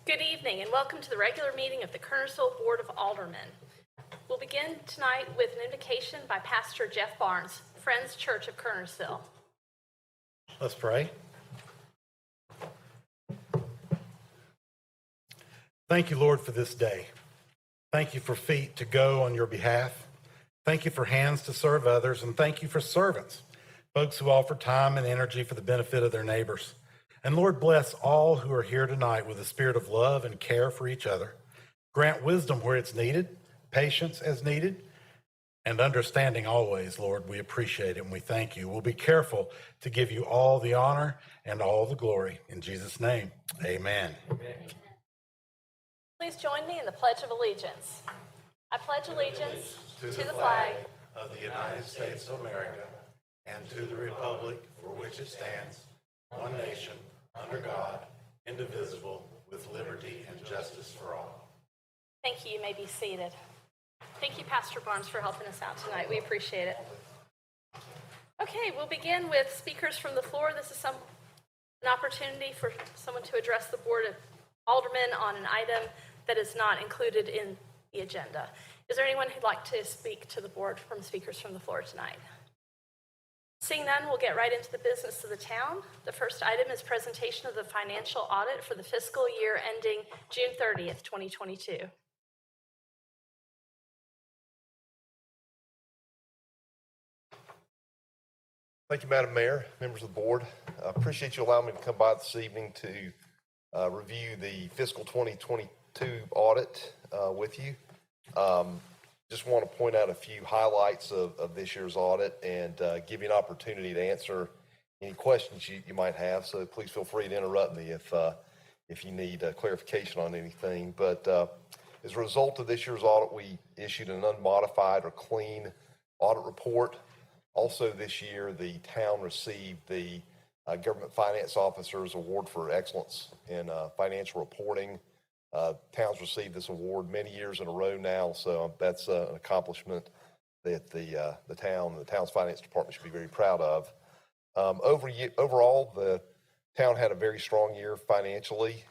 Good evening and welcome to the regular meeting of the Kernersville Board of Aldermen. We'll begin tonight with an invocation by Pastor Jeff Barnes, Friends Church of Kernersville. Let's pray. Thank you, Lord, for this day. Thank you for feet to go on your behalf. Thank you for hands to serve others, and thank you for servants, folks who offer time and energy for the benefit of their neighbors. And Lord, bless all who are here tonight with a spirit of love and care for each other. Grant wisdom where it's needed, patience as needed, and understanding always, Lord. We appreciate it and we thank you. We'll be careful to give you all the honor and all the glory. In Jesus' name, amen. Amen. Please join me in the Pledge of Allegiance. I pledge allegiance to the flag of the United States of America and to the republic for which it stands, one nation, under God, indivisible, with liberty and justice for all. Thank you. You may be seated. Thank you, Pastor Barnes, for helping us out tonight. We appreciate it. Okay, we'll begin with speakers from the floor. This is an opportunity for someone to address the Board of Aldermen on an item that is not included in the agenda. Is there anyone who'd like to speak to the board from speakers from the floor tonight? Seeing none, we'll get right into the business of the town. The first item is presentation of the financial audit for the fiscal year ending June 30th, 2022. Thank you, Madam Mayor, members of the board. I appreciate you allowing me to come by this evening to review the fiscal 2022 audit with you. Just want to point out a few highlights of this year's audit and give you an opportunity to answer any questions you might have. So please feel free to interrupt me if you need clarification on anything. But as a result of this year's audit, we issued an unmodified or clean audit report. Also this year, the town received the Government Finance Officers Award for Excellence in Financial Reporting. Town's received this award many years in a row now, so that's an accomplishment that the town's finance department should be very proud of. Overall, the town had a very strong year financially.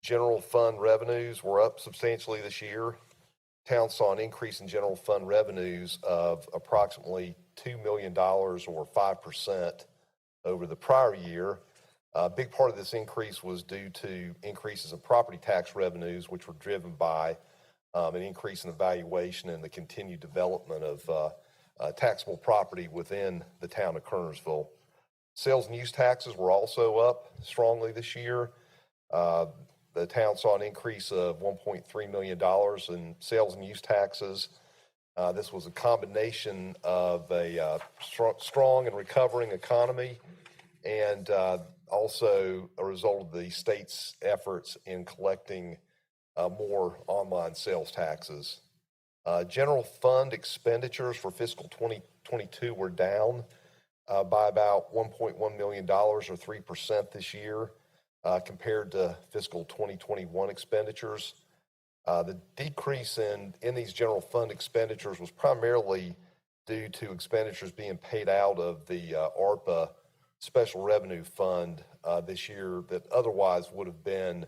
General fund revenues were up substantially this year. Town saw an increase in general fund revenues of approximately $2 million or 5% over the prior year. A big part of this increase was due to increases in property tax revenues, which were driven by an increase in the valuation and the continued development of taxable property within the town of Kernersville. Sales and use taxes were also up strongly this year. The town saw an increase of $1.3 million in sales and use taxes. This was a combination of a strong and recovering economy and also a result of the state's efforts in collecting more online sales taxes. General fund expenditures for fiscal 2022 were down by about $1.1 million or 3% this year compared to fiscal 2021 expenditures. The decrease in these general fund expenditures was primarily due to expenditures being paid out of the ARPA Special Revenue Fund this year that otherwise would have been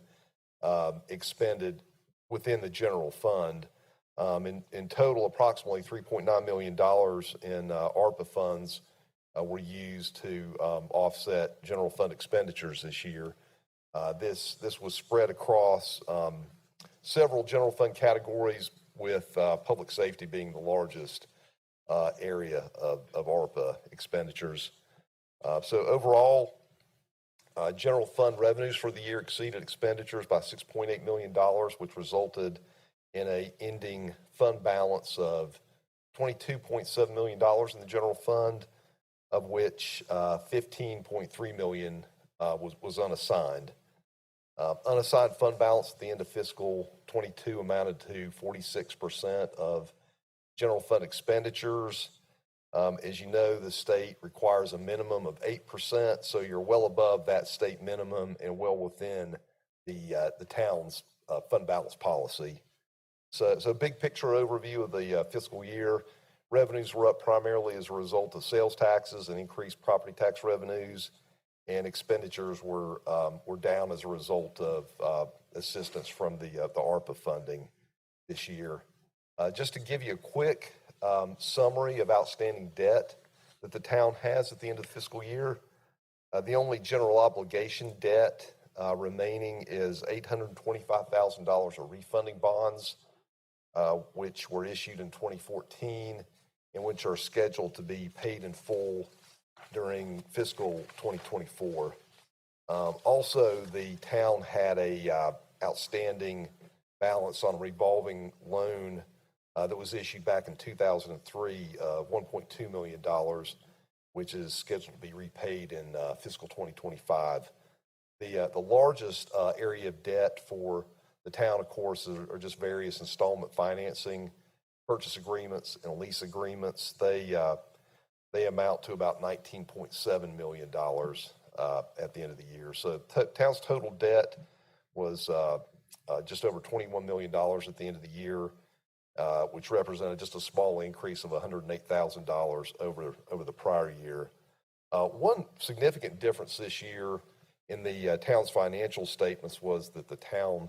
expended within the general fund. In total, approximately $3.9 million in ARPA funds were used to offset general fund expenditures this year. This was spread across several general fund categories, with public safety being the largest area of ARPA expenditures. So overall, general fund revenues for the year exceeded expenditures by $6.8 million, which resulted in an ending fund balance of $22.7 million in the general fund, of which $15.3 million was unassigned. Unassigned fund balance at the end of fiscal 22 amounted to 46% of general fund expenditures. As you know, the state requires a minimum of 8%, so you're well above that state minimum and well within the town's fund balance policy. So big picture overview of the fiscal year. Revenues were up primarily as a result of sales taxes and increased property tax revenues. and expenditures were down as a result of assistance from the ARPA funding this year. Just to give you a quick summary of outstanding debt that the town has at the end of the fiscal year, the only general obligation debt remaining is $825,000 of refunding bonds, which were issued in 2014 and which are scheduled to be paid in full during fiscal 2024. Also, the town had a outstanding balance on a revolving loan that was issued back in 2003 of $1.2 million, which is scheduled to be repaid in fiscal 2025. The largest area of debt for the town, of course, are just various installment financing, purchase agreements, and lease agreements. They amount to about $19.7 million at the end of the year. So town's total debt was just over $21 million at the end of the year, which represented just a small increase of $108,000 over the prior year. One significant difference this year in the town's financial statements was that the town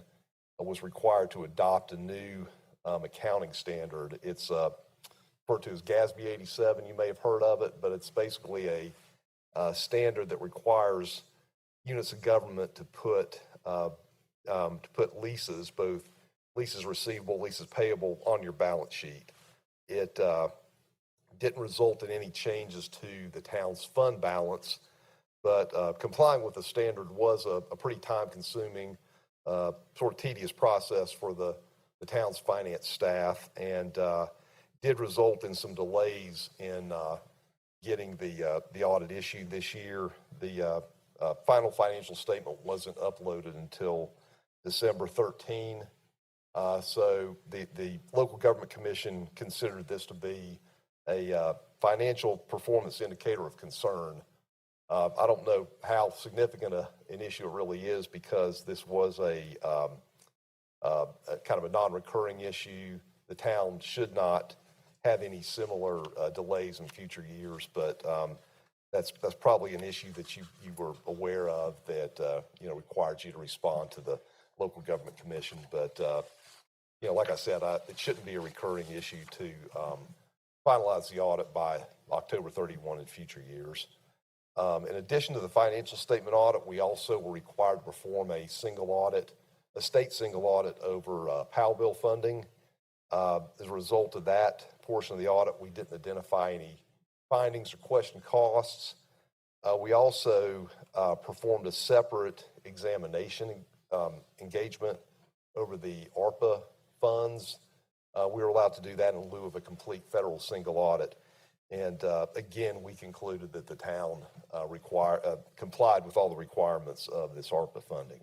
was required to adopt a new accounting standard. It's referred to as GASB 87. You may have heard of it, but it's basically a standard that requires units of government to put leases, both leases receivable, leases payable, on your balance sheet. It didn't result in any changes to the town's fund balance, but complying with the standard was a pretty time-consuming, sort of tedious process for the town's finance staff, and did result in some delays in getting the audit issued this year. The final financial statement wasn't uploaded until December 13. So the local government commission considered this to be a financial performance indicator of concern. I don't know how significant an issue it really is, because this was a kind of a non-recurring issue. The town should not have any similar delays in future years, but that's probably an issue that you were aware of that required you to respond to the local government commission. But like I said, it shouldn't be a recurring issue to finalize the audit by October 31 in future years. In addition to the financial statement audit, we also were required to perform a state single audit over POW bill funding. As a result of that portion of the audit, we didn't identify any findings or question costs. We also performed a separate examination engagement over the ARPA funds. We were allowed to do that in lieu of a complete federal single audit. And again, we concluded that the town complied with all the requirements of this ARPA funding.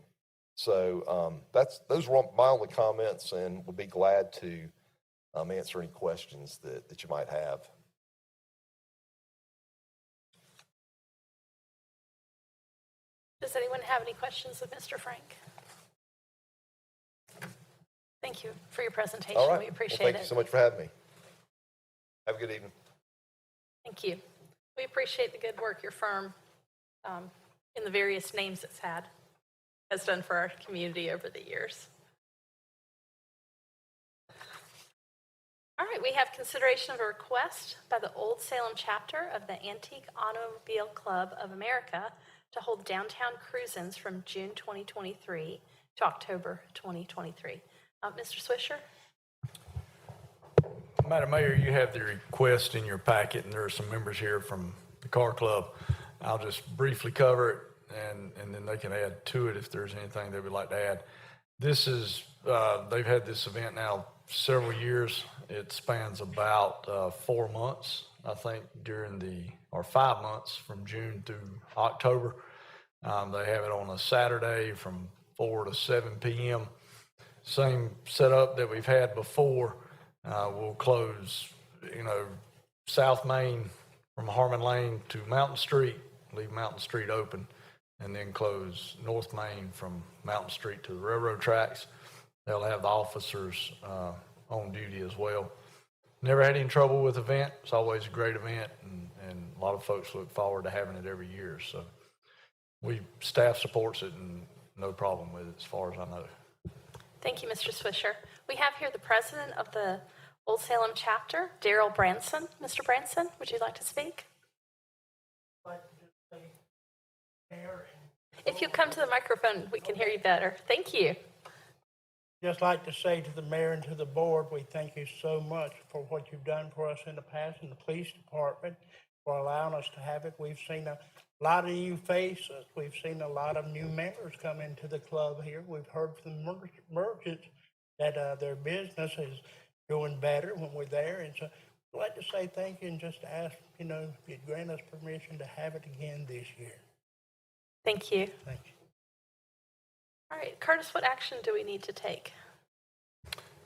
So those were my only comments, and we'll be glad to answer any questions that you might have. Does anyone have any questions of Mr. Frank? Thank you for your presentation. All right. We appreciate Thank it. you so much for having me. Have a good evening. Thank you. We appreciate the good work your firm, in the various names it's had, has done for our community over the years. All right, we have consideration of a request by the Old Salem chapter of the Antique Automobile Club of America to hold downtown cruise-ins from June 2023 to October 2023. Mr. Swisher? Madam Mayor, you have the request in your packet, and there are some members here from the car club. I'll just briefly cover it, and then they can add to it if there's anything they would like to add. This is, they've had this event now several years. It spans about 4 months, I think, or 5 months from June through October. They have it on a Saturday from 4 to 7 p.m. Same setup that we've had before. We'll close, South Main from Harmon Lane to Mountain Street, leave Mountain Street open, and then close North Main from Mountain Street to the railroad tracks. They'll have the officers on duty as well. Never had any trouble with the event. It's always a great event, and a lot of folks look forward to having it every year. So Staff supports it and no problem with it as far as I know. Thank you, Mr. Swisher. We have here the president of the Old Salem chapter, Daryl Branson. Mr. Branson, would you like to speak? If you come to the microphone, we can hear you better. Thank you. Just like to say to the mayor and to the board, we thank you so much for what you've done for us in the past, and the police department for allowing us to have it. We've seen a lot of new faces. We've seen a lot of new members come into the club here. We've heard from merchants that their business is doing better when we're there. And so I'd like to say thank you and just ask, if you'd grant us permission to have it again this year. Thank you. Thank you. All right, Curtis, what action do we need to take?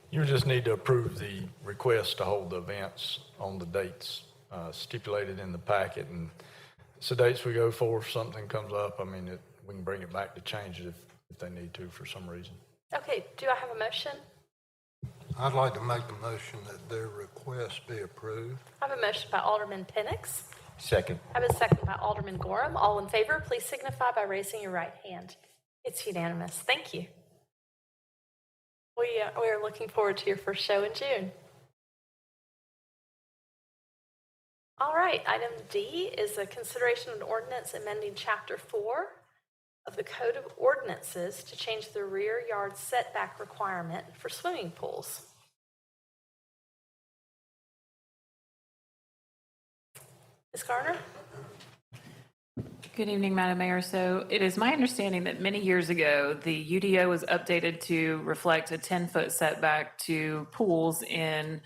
You just need to approve the request to hold the events on the dates stipulated in the packet. And it's the dates we go for. If something comes up, we can bring it back to change it if they need to for some reason. Okay, do I have a motion? I'd like to make the motion that their request be approved. I have a motion by Alderman Penix. Second. I have a second by Alderman Gorham. All in favor, please signify by raising your right hand. It's unanimous. Thank you. We are looking forward to your first show in June. All right, item D is a consideration of an ordinance amending Chapter 4 of the Code of Ordinances to change the rear yard setback requirement for swimming pools. Ms. Garner? Good evening, Madam Mayor. So it is my understanding that many years ago, the UDO was updated to reflect a 10-foot setback to pools in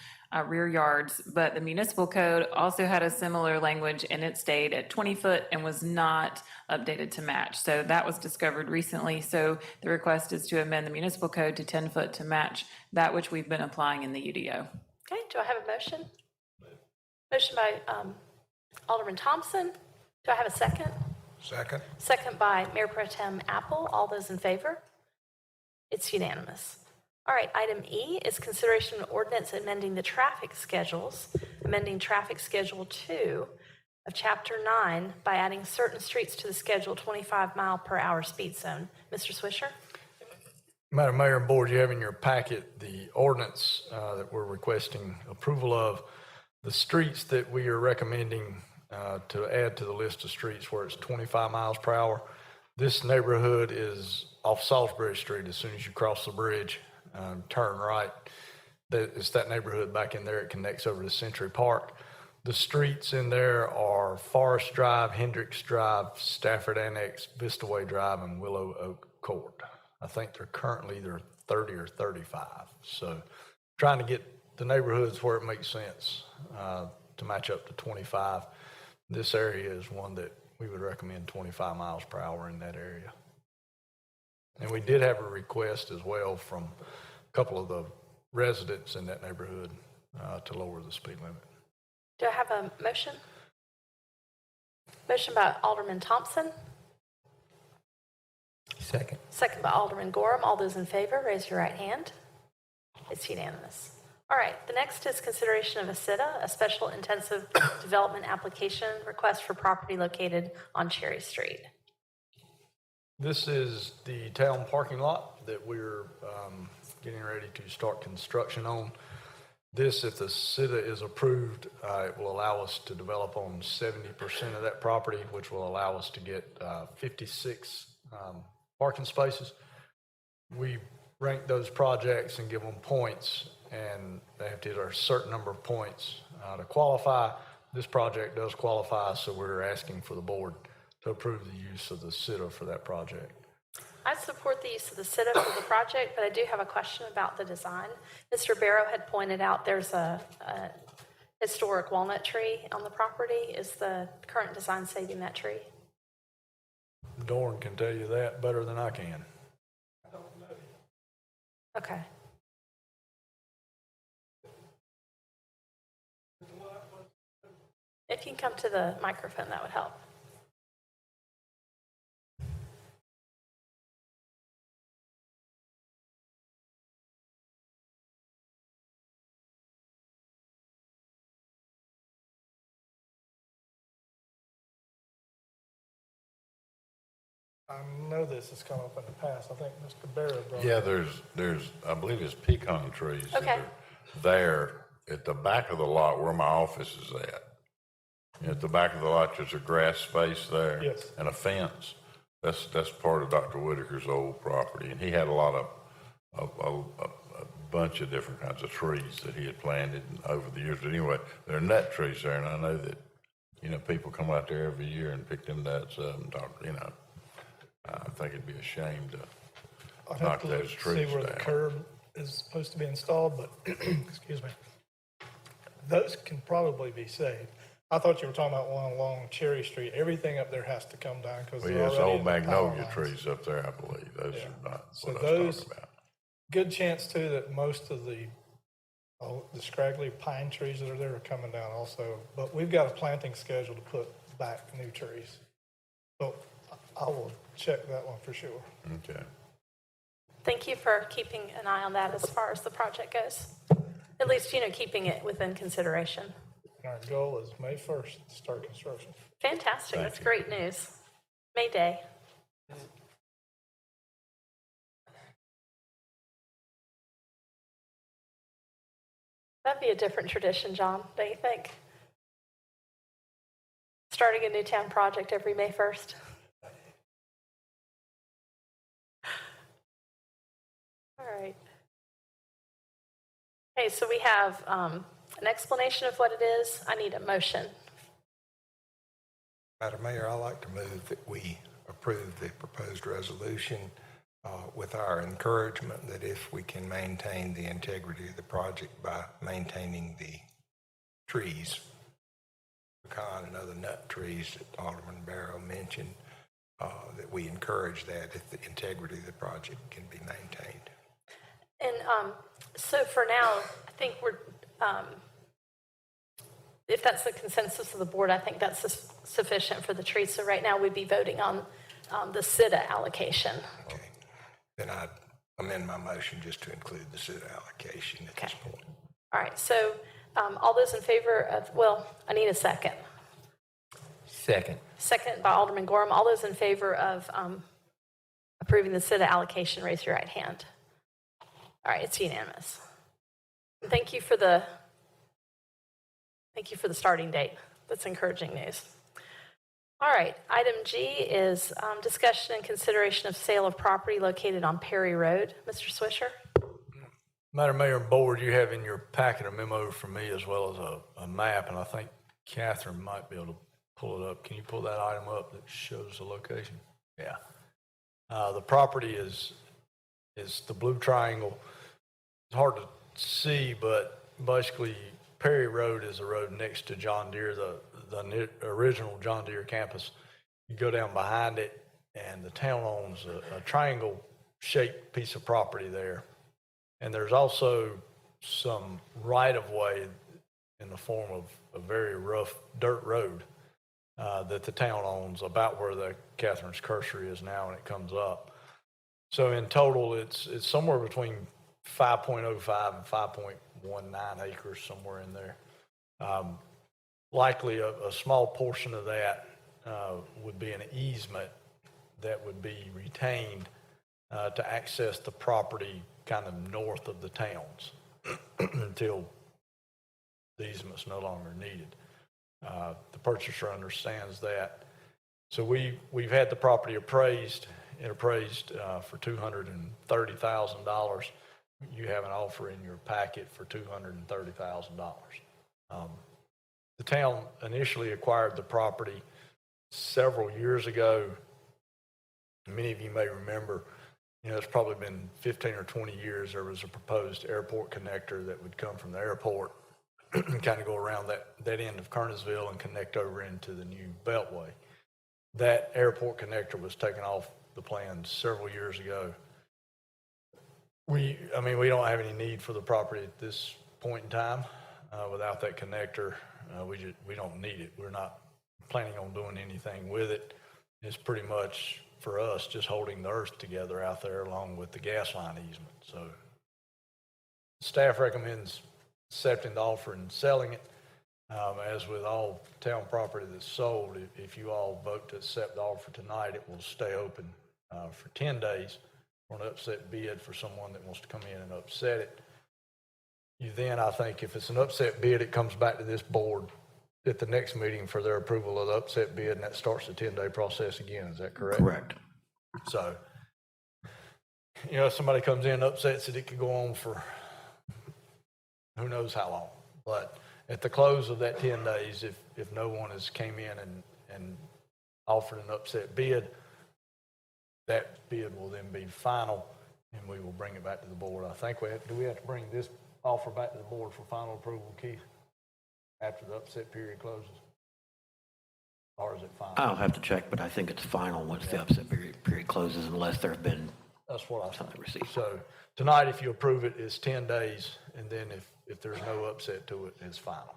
rear yards, but the municipal code also had a similar language, and it stayed at 20 foot and was not updated to match. So that was discovered recently. So the request is to amend the municipal code to 10 foot to match that which we've been applying in the UDO. Okay, do I have a motion? Motion by Alderman Thompson. Do I have a second? Second. Second by Mayor Pro Tem Apple. All those in favor? It's unanimous. All right, item E is consideration of ordinance amending the traffic schedules, amending traffic schedule 2 of Chapter 9 by adding certain streets to the schedule 25 mile per hour speed zone. Mr. Swisher? Madam Mayor and Board, you have in your packet the ordinance that we're requesting approval of. The streets that we are recommending to add to the list of streets where it's 25 miles per hour. This neighborhood is off Salisbury Street. As soon as you cross the bridge, turn right. It's that neighborhood back in there. It connects over to Century Park. The streets in there are Forest Drive, Hendricks Drive, Stafford Annex, Vista Way Drive, and Willow Oak Court. I think they're currently either 30 or 35. So trying to get the neighborhoods where it makes sense to match up to 25. This area is one that we would recommend 25 miles per hour in that area. And we did have a request as well from a couple of the residents in that neighborhood to lower the speed limit. Do I have a motion? Motion by Alderman Thompson. Second. Second by Alderman Gorham. All those in favor, raise your right hand. It's unanimous. All right, the next is consideration of a SITA, a special intensive development application request for property located on Cherry Street. This is the town parking lot that we're getting ready to start construction on. This, if the SITA is approved, it will allow us to develop on 70% of that property, which will allow us to get 56 parking spaces. We rank those projects and give them points, and they have to hit a certain number of points to qualify. This project does qualify, so we're asking for the board to approve the use of the SITA for that project. I support the use of the SITA for the project, but I do have a question about the design. Mr. Barrow had pointed out there's a historic walnut tree on the property. Is the current design saving that tree? Dorn can tell you that better than I can. Okay. If you can come to the microphone, that would help. I know this has come up in the past. I think Mr. Barrow brought it Yeah, up. there's, I believe it's pecan trees that Okay. are there at the back of the lot where my office is at. At the back of the lot, there's a grass space there. Yes. And a fence. That's part of Dr. Whitaker's old property, and he had a lot of, a bunch of different kinds of trees that he had planted over the years. But anyway, there are nut trees there, and I know that, people come out there every year and pick them nuts up and talk, I think it'd be a shame to I'd have knock to those look to see trees where the down. curb is supposed to be installed, but, excuse me. Those can probably be saved. I thought you were talking about one along Cherry Street. Everything up there has to come down because Well, they're yes, already old in the power magnolia lines. trees up there, I believe. Those Yeah. are not So what I was those- talking about. Good chance too that most of the scraggly pine trees that are there are coming down also. But we've got a planting schedule to put back new trees. So I will check that one for sure. Okay. Thank you for keeping an eye on that as far as the project goes. At least, keeping it within consideration. And our goal is May 1st to start construction. Fantastic. That's great news. May Day. That'd be a different tradition, John, don't you think? Starting a new town project every May 1st. All right. Okay, so we have an explanation of what it is. I need a motion. Madam Mayor, I'd like to move that we approve the proposed resolution with our encouragement that if we can maintain the integrity of the project by maintaining the trees, pecan and other nut trees that Alderman Barrow mentioned, that we encourage that if the integrity of the project can be maintained. And so for now, I think we're, if that's the consensus of the board, I think that's sufficient for the trees. So right now we'd be voting on the CITA allocation. Okay. Then I'd amend my motion just to include the CITA allocation at this point. All right, so all those in favor of, well, I need a second. Second. Second by Alderman Gorham. All those in favor of approving the CITA allocation, raise your right hand. All right, it's unanimous. Thank you for the starting date. That's encouraging news. All right, item G is discussion and consideration of sale of property located on Perry Road. Mr. Swisher? Madam Mayor and Board, you have in your packet a memo from me as well as a map, and I think Catherine might be able to pull it up. Can you pull that item up that shows the location? Yeah. The property is the blue triangle. It's hard to see, but basically Perry Road is a road next to John Deere, the original John Deere campus. You go down behind it, and the town owns a triangle-shaped piece of property there. And there's also some right-of-way in the form of a very rough dirt road that the town owns about where the Catherine's Cursory is now, and it comes up. So in total, it's somewhere between 5.05 and 5.19 acres, somewhere in there. Likely a small portion of that would be an easement that would be retained to access the property kind of north of the towns until the easement's no longer needed. The purchaser understands that. So we've had the property appraised. It appraised for $230,000. You have an offer in your packet for $230,000. The town initially acquired the property several years ago. Many of you may remember, it's probably been 15 or 20 years. There was a proposed airport connector that would come from the airport and kind of go around that end of Kernersville and connect over into the new Beltway. That airport connector was taken off the plan several years ago. We don't have any need for the property at this point in time. Without that connector, we don't need it. We're not planning on doing anything with it. It's pretty much, for us, just holding the earth together out there along with the gas line easement. So staff recommends accepting the offer and selling it. As with all town property that's sold, if you all vote to accept the offer tonight, it will stay open for 10 days for an upset bid for someone that wants to come in and upset it. You then, I think, if it's an upset bid, it comes back to this board at the next meeting for their approval of the upset bid, and that starts the 10-day process again. Is that correct? Correct. So, you know, if somebody comes in and upsets it, it could go on for who knows how long. But at the close of that 10 days, if no one has came in and offered an upset bid, that bid will then be final, and we will bring it back to the board. I think do we have to bring this offer back to the board for final approval, Keith, after the upset period closes? Or is it final? I'll have to check, but I think it's final once the upset period closes unless there have been That's what I something think. received. So tonight, if you approve it, it's 10 days, and then if there's no upset to it, it's final.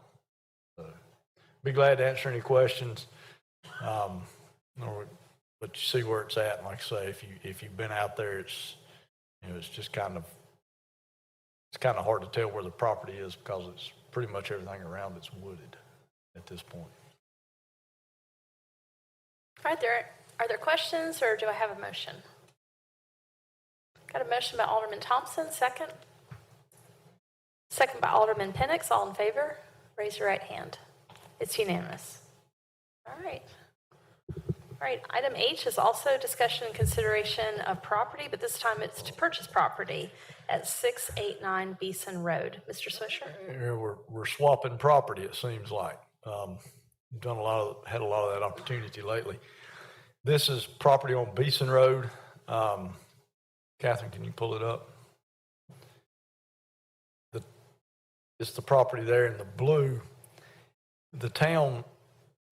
So be glad to answer any questions. But you see where it's at. And like I say, if you've been out there, it's just kind of hard to tell where the property is because it's pretty much everything around it's wooded at this point. All right, are there questions, or do I have a motion? Got a motion by Alderman Thompson, second. Second by Alderman Penix. All in favor? Raise your right hand. It's unanimous. All right. All right, item H is also discussion and consideration of property, but this time it's to purchase property at 689 Beeson Road. Mr. Swisher? Here we're swapping property, it seems like. Had a lot of that opportunity lately. This is property on Beeson Road. Catherine, can you pull it up? It's the property there in the blue. The town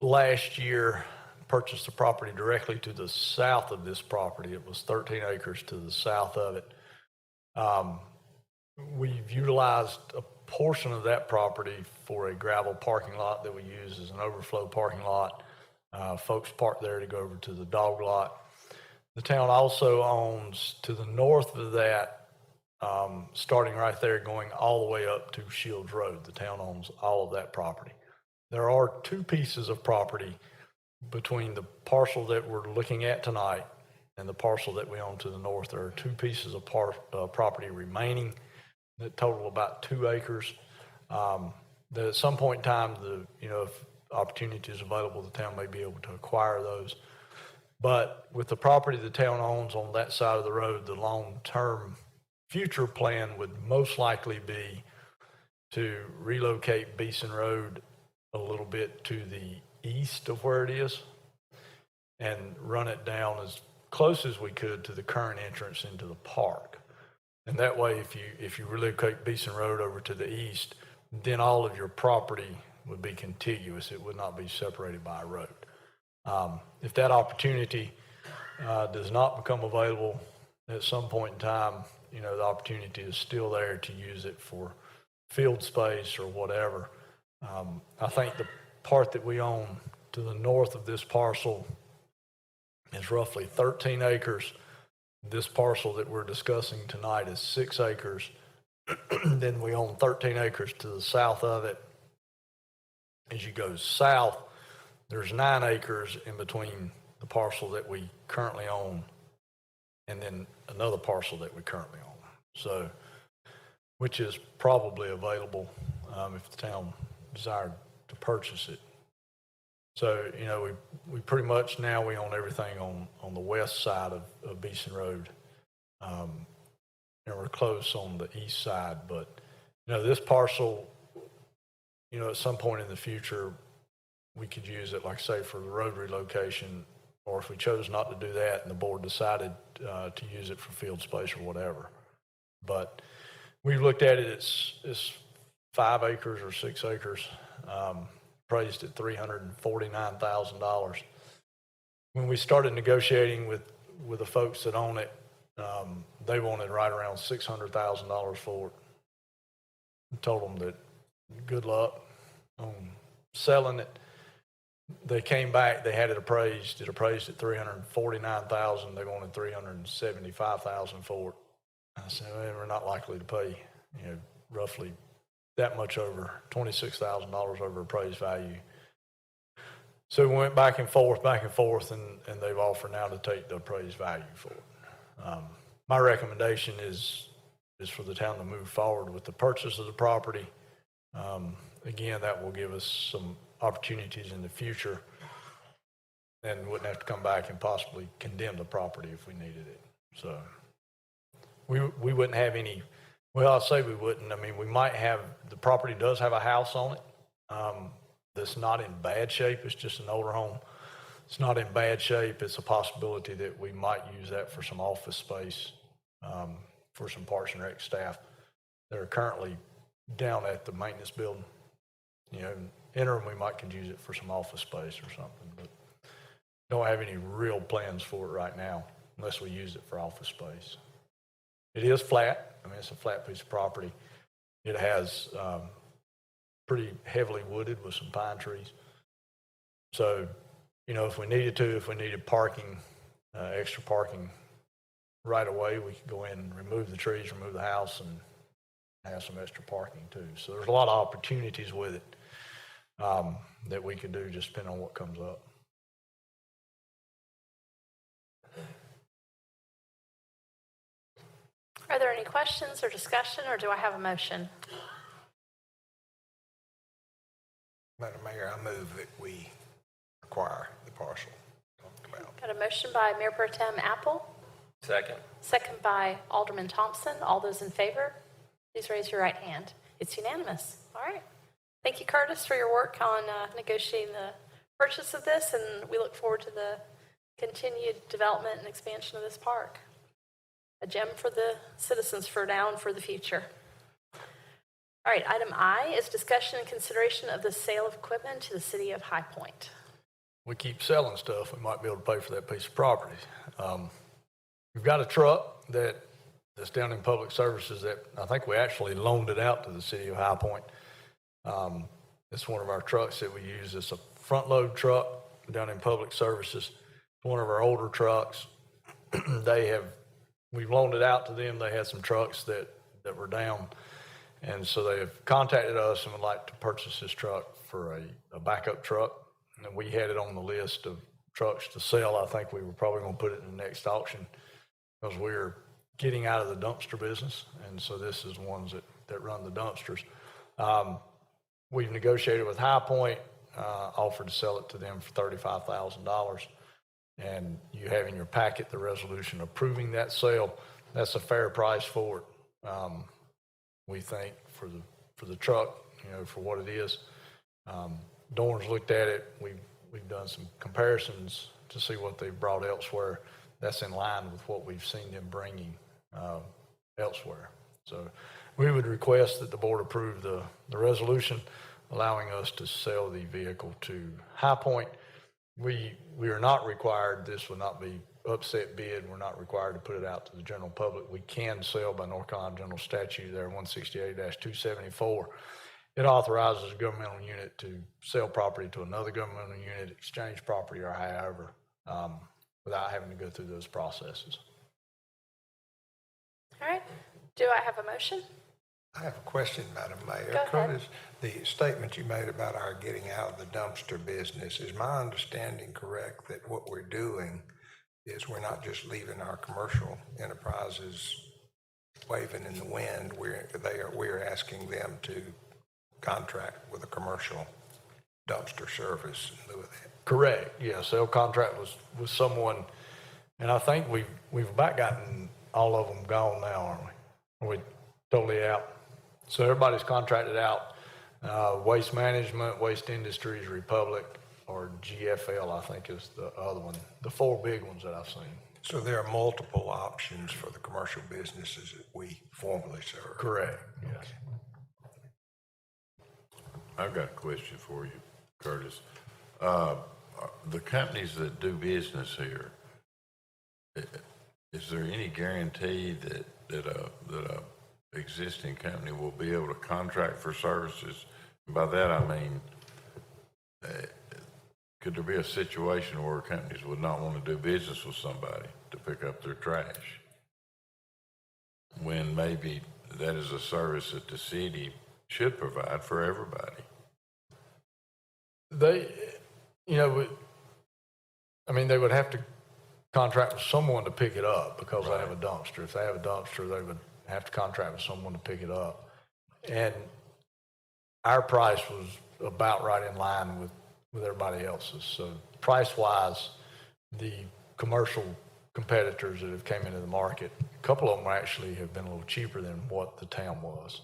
last year purchased the property directly to the south of this property. It was 13 acres to the south of it. We've utilized a portion of that property for a gravel parking lot that we use as an overflow parking lot. Folks park there to go over to the dog lot. The town also owns to the north of that, starting right there, going all the way up to Shields Road. The town owns all of that property. There are two pieces of property between the parcel that we're looking at tonight and the parcel that we own to the north. There are two pieces of property remaining that total about 2 acres. That at some point in time, if opportunity is available, the town may be able to acquire those. But with the property the town owns on that side of the road, the long-term future plan would most likely be to relocate Beeson Road a little bit to the east of where it is and run it down as close as we could to the current entrance into the park. And that way, if you relocate Beeson Road over to the east, then all of your property would be contiguous. It would not be separated by a road. If that opportunity does not become available at some point in time, the opportunity is still there to use it for field space or whatever. I think the part that we own to the north of this parcel is roughly 13 acres. This parcel that we're discussing tonight is 6 acres. Then we own 13 acres to the south of it. As you go south, there's 9 acres in between the parcel that we currently own and then another parcel that we currently own. So, which is probably available if the town desired to purchase it. So, we pretty much now we own everything on the west side of Beeson Road. And we're close on the east side, but, this parcel, at some point in the future, we could use it, like I say, for the road relocation, or if we chose not to do that and the board decided to use it for field space or whatever. But we've looked at it, it's 5 acres or 6 acres, appraised at $349,000. When we started negotiating with the folks that own it, they wanted right around $600,000 for it. I told them that good luck on selling it. They came back, they had it appraised at $349,000. They wanted $375,000 for it. I said, well, we're not likely to pay, roughly that much over, $26,000 over appraised value. So we went back and forth, and they've offered now to take the appraised value for it. My recommendation is for the town to move forward with the purchase of the property. Again, that will give us some opportunities in the future and wouldn't have to come back and possibly condemn the property if we needed it. So we wouldn't have any, well, I'll say we wouldn't. I mean, we might have, the property does have a house on it that's not in bad shape. It's just an older home. It's not in bad shape. It's a possibility that we might use that for some office space for some Parks and Rec staff that are currently down at the maintenance building. You know, interim, we might could use it for some office space or something, but don't have any real plans for it right now unless we use it for office space. It is flat. I mean, it's a flat piece of property. It has pretty heavily wooded with some pine trees. So, you know, if we needed parking, extra parking right away, we could go in and remove the trees, remove the house, and have some extra parking too. So there's a lot of opportunities with it that we can do just depending on what comes up. Are there any questions or discussion, or do I have a motion? Madam Mayor, I move that we acquire the parcel talked about. Got a motion by Mayor Pro Tem Apple, Second. second by Alderman Thompson. All those in favor, please raise your right hand. It's unanimous. All right. Thank you, Curtis, for your work on negotiating the purchase of this, and we look forward to the continued development and expansion of this park. A gem for the citizens for now and for the future. All right, item I is discussion and consideration of the sale of equipment to the city of High Point. We keep selling stuff, we might be able to pay for that piece of property. We've got a truck that's down in public services that I think we actually loaned it out to the city of High Point. It's one of our trucks that we use. It's a front load truck down in public services. It's one of our older trucks. We've loaned it out to them. They had some trucks that were down. And so they have contacted us and would like to purchase this truck for a backup truck. And we had it on the list of trucks to sell. I think we were probably going to put it in the next auction because we're getting out of the dumpster business. And so this is ones that run the dumpsters. We've negotiated with High Point, offered to sell it to them for $35,000. And you have in your packet the resolution approving that sale. That's a fair price for it. We think for the truck, you know, for what it is. Dorn's looked at it. We've done some comparisons to see what they've brought elsewhere. That's in line with what we've seen them bringing elsewhere. So we would request that the board approve the resolution allowing us to sell the vehicle to High Point. We are not required, this would not be upset bid, we're not required to put it out to the general public. We can sell by North Carolina General Statute there, 168-274. It authorizes a governmental unit to sell property to another governmental unit, exchange property or however, without having to go through those processes. All right. Do I have a motion? I have a question, Madam Mayor. Go ahead. Curtis, the statement you made about our getting out of the dumpster business, is my understanding correct that what we're doing is we're not just leaving our commercial enterprises waving in the wind, we're asking them to contract with a commercial dumpster service in lieu of that? Correct, yes, they'll contract with someone, and I think we've about gotten all of them gone now, aren't we? Are we totally out? So everybody's contracted out. Waste Management, Waste Industries, Republic, or GFL, I think is the other one. The four big ones that I've seen. So there are multiple options for the commercial businesses that we formerly serve? Correct, yes. I've got a question for you, Curtis. The companies that do business here, is there any guarantee that a existing company will be able to contract for services? And by that I mean, could there be a situation where companies would not want to do business with somebody to pick up their trash, when maybe that is a service that the city should provide for everybody? You know, I mean, they would have to contract with someone to pick it up because they have a dumpster. If they have a dumpster, they would have to contract with someone to pick it up. And our price was about right in line with everybody else's. So price-wise, the commercial competitors that have came into the market, a couple of them actually have been a little cheaper than what the town was.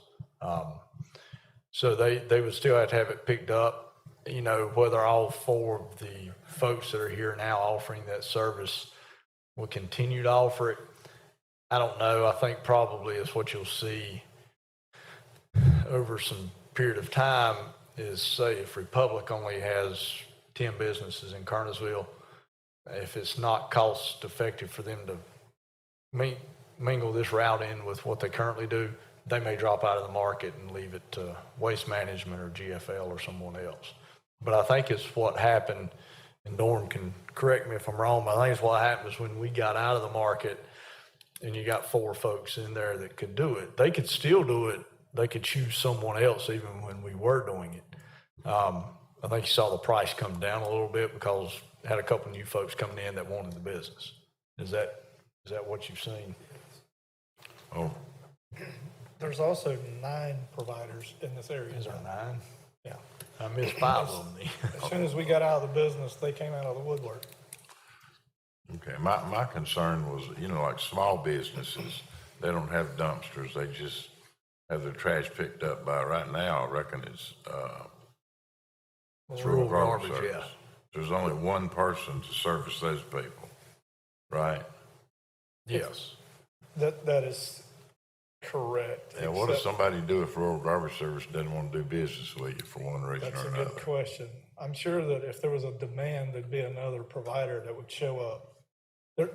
So they would still have to have it picked up. You know, whether all four of the folks that are here now offering that service will continue to offer it, I don't know. I think probably is what you'll see over some period of time is, say, if Republic only has 10 businesses in Kernersville, if it's not cost effective for them to mingle this route in with what they currently do, they may drop out of the market and leave it to Waste Management or GFL or someone else. But I think it's what happened, and Norm can correct me if I'm wrong, but I think it's what happened is when we got out of the market and you got four folks in there that could do it, they could still do it. They could choose someone else even when we were doing it. I think you saw the price come down a little bit because had a couple new folks coming in that wanted the business. Is that what you've seen? Oh, There's also 9 providers in this area. Is there 9? Yeah. I missed 5 of them. As soon as we got out of the business, they came out of the woodwork. okay. My concern was, you know, like small businesses, they don't have dumpsters. They just have their trash picked up by, right now, I reckon it's rural garbage garbage, service. There's only one person to service those people, right? Yes. That is correct. And what does except- somebody do if rural garbage service doesn't want to do business with you for one reason That's or a another? good question. I'm sure that if there was a demand, there'd be another provider that would show up.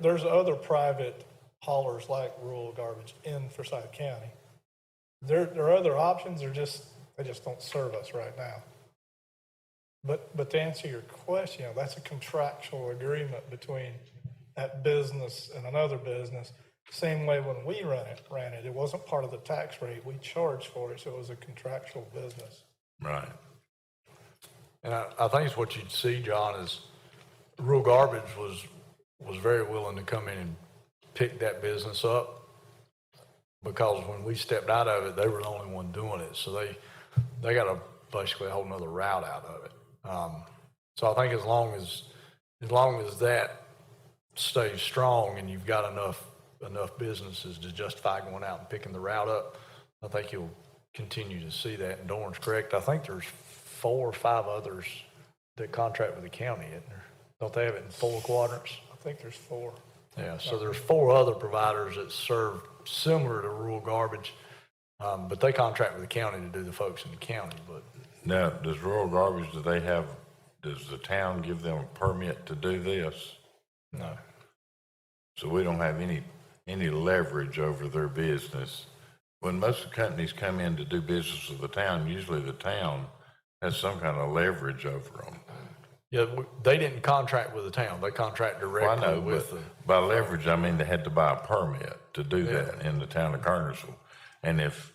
There's other private haulers like rural garbage in Forsyth County. There are other options, they just don't serve us right now. But to answer your question, you know, that's a contractual agreement between that business and another business. Same way when we ran it, it wasn't part of the tax rate. We charged for it, so it was a contractual business. Right. And I think it's what you'd see, John, is rural garbage was very willing to come in and pick that business up because when we stepped out of it, they were the only one doing it. So they got basically a whole nother route out of it. So I think as long as that stays strong and you've got enough businesses to justify going out and picking the route up, I think you'll continue to see that. And Dorn's correct. I think there's 4 or 5 others that contract with the county, isn't there? Don't they have it in 4 quadrants? I think there's 4. Yeah, so there's 4 other providers that serve similar to rural garbage, but they contract with the county to do the folks in the county. But Now, does rural garbage, does the town give them a permit to do this? no, So we don't have any leverage over their business. When most companies come in to do business with the town, usually the town has some kind of leverage over them. yeah, they didn't contract with the town. They contract Well, I directly know, with but by leverage, I mean they had to buy a permit to do that in the town of Kernersville. And if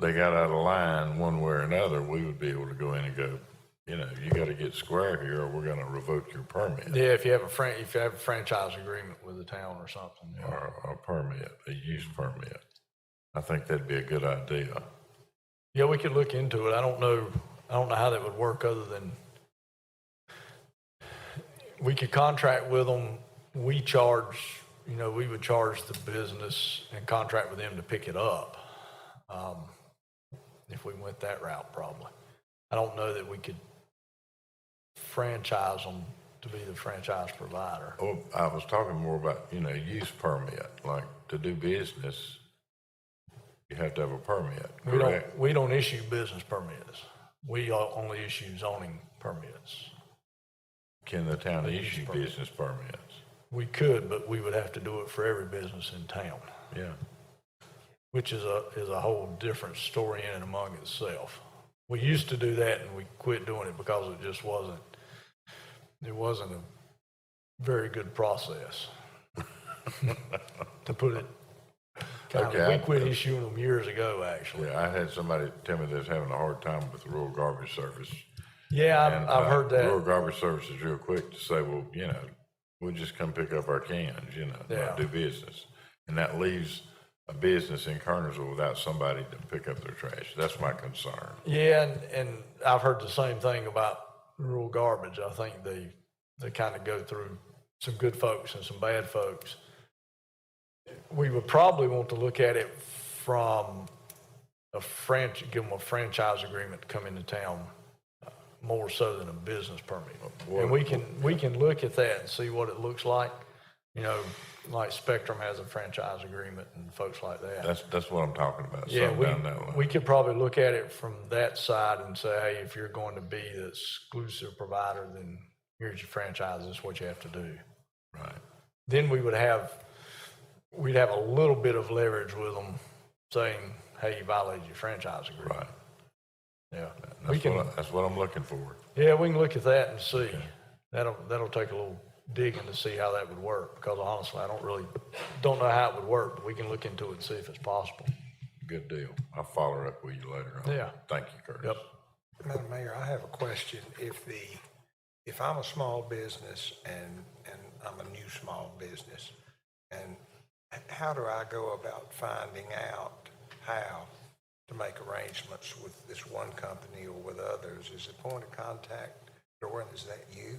they got out of line one way or another, we would be able to go in and go, you know, you got to get square here or we're going to revoke your permit. Yeah, if you have a franchise agreement with the town or something. Yeah. Or a permit, a use permit. I think that'd be a good idea. Yeah, we could look into it. I don't know how that would work other than we could contract with them. We would charge the business and contract with them to pick it up. If we went that route, probably. I don't know that we could franchise them to be the franchise provider. Well, I was talking more about, use permit, like to do business, you have to have a permit, correct? We don't issue business permits. We only issue zoning permits. Can the town issue business permits? We could, but we would have to do it for every business in town, Yeah. which is a whole different story in and among itself. We used to do that and we quit doing it because it just wasn't a very good process. To put it Okay, we quit issuing them years ago, actually. Yeah, I had somebody tell me they was having a hard time with the rural garbage service Yeah, And, I've heard that. Rural Garbage Service is real quick to say, well, we'll just come pick up our cans, Yeah. not do business. And that leaves a business in Kernersville without somebody to pick up their trash. That's my concern. Yeah, and I've heard the same thing about rural garbage. I think they kind of go through some good folks and some bad folks. We would probably want to look at it from give them a franchise agreement to come into town, more so than a business permit. And we can look at that and see what it looks like. Like Spectrum has a franchise agreement and folks like that. That's what I'm talking about. Yeah, something down that line. we could probably look at it from that side and say, hey, if you're going to be the exclusive provider, then here's your franchise, this is what you have to do. Right. Then we'd have a little bit of leverage with them saying, hey, you violated your franchise agreement. Right. Yeah. That's what I'm looking for. Yeah, we can look at that and see. That'll take a little digging to see how that would work, because honestly, I don't know how it would work, but we can look into it and see if it's possible. Good deal. I'll follow up with you later on. Yeah. Thank you, Curtis. Yep. Madam Mayor, I have a question. If I'm a small business and I'm a new small business, and how do I go about finding out how to make arrangements with this one company or with others? Is the point of contact, Doran, is that you?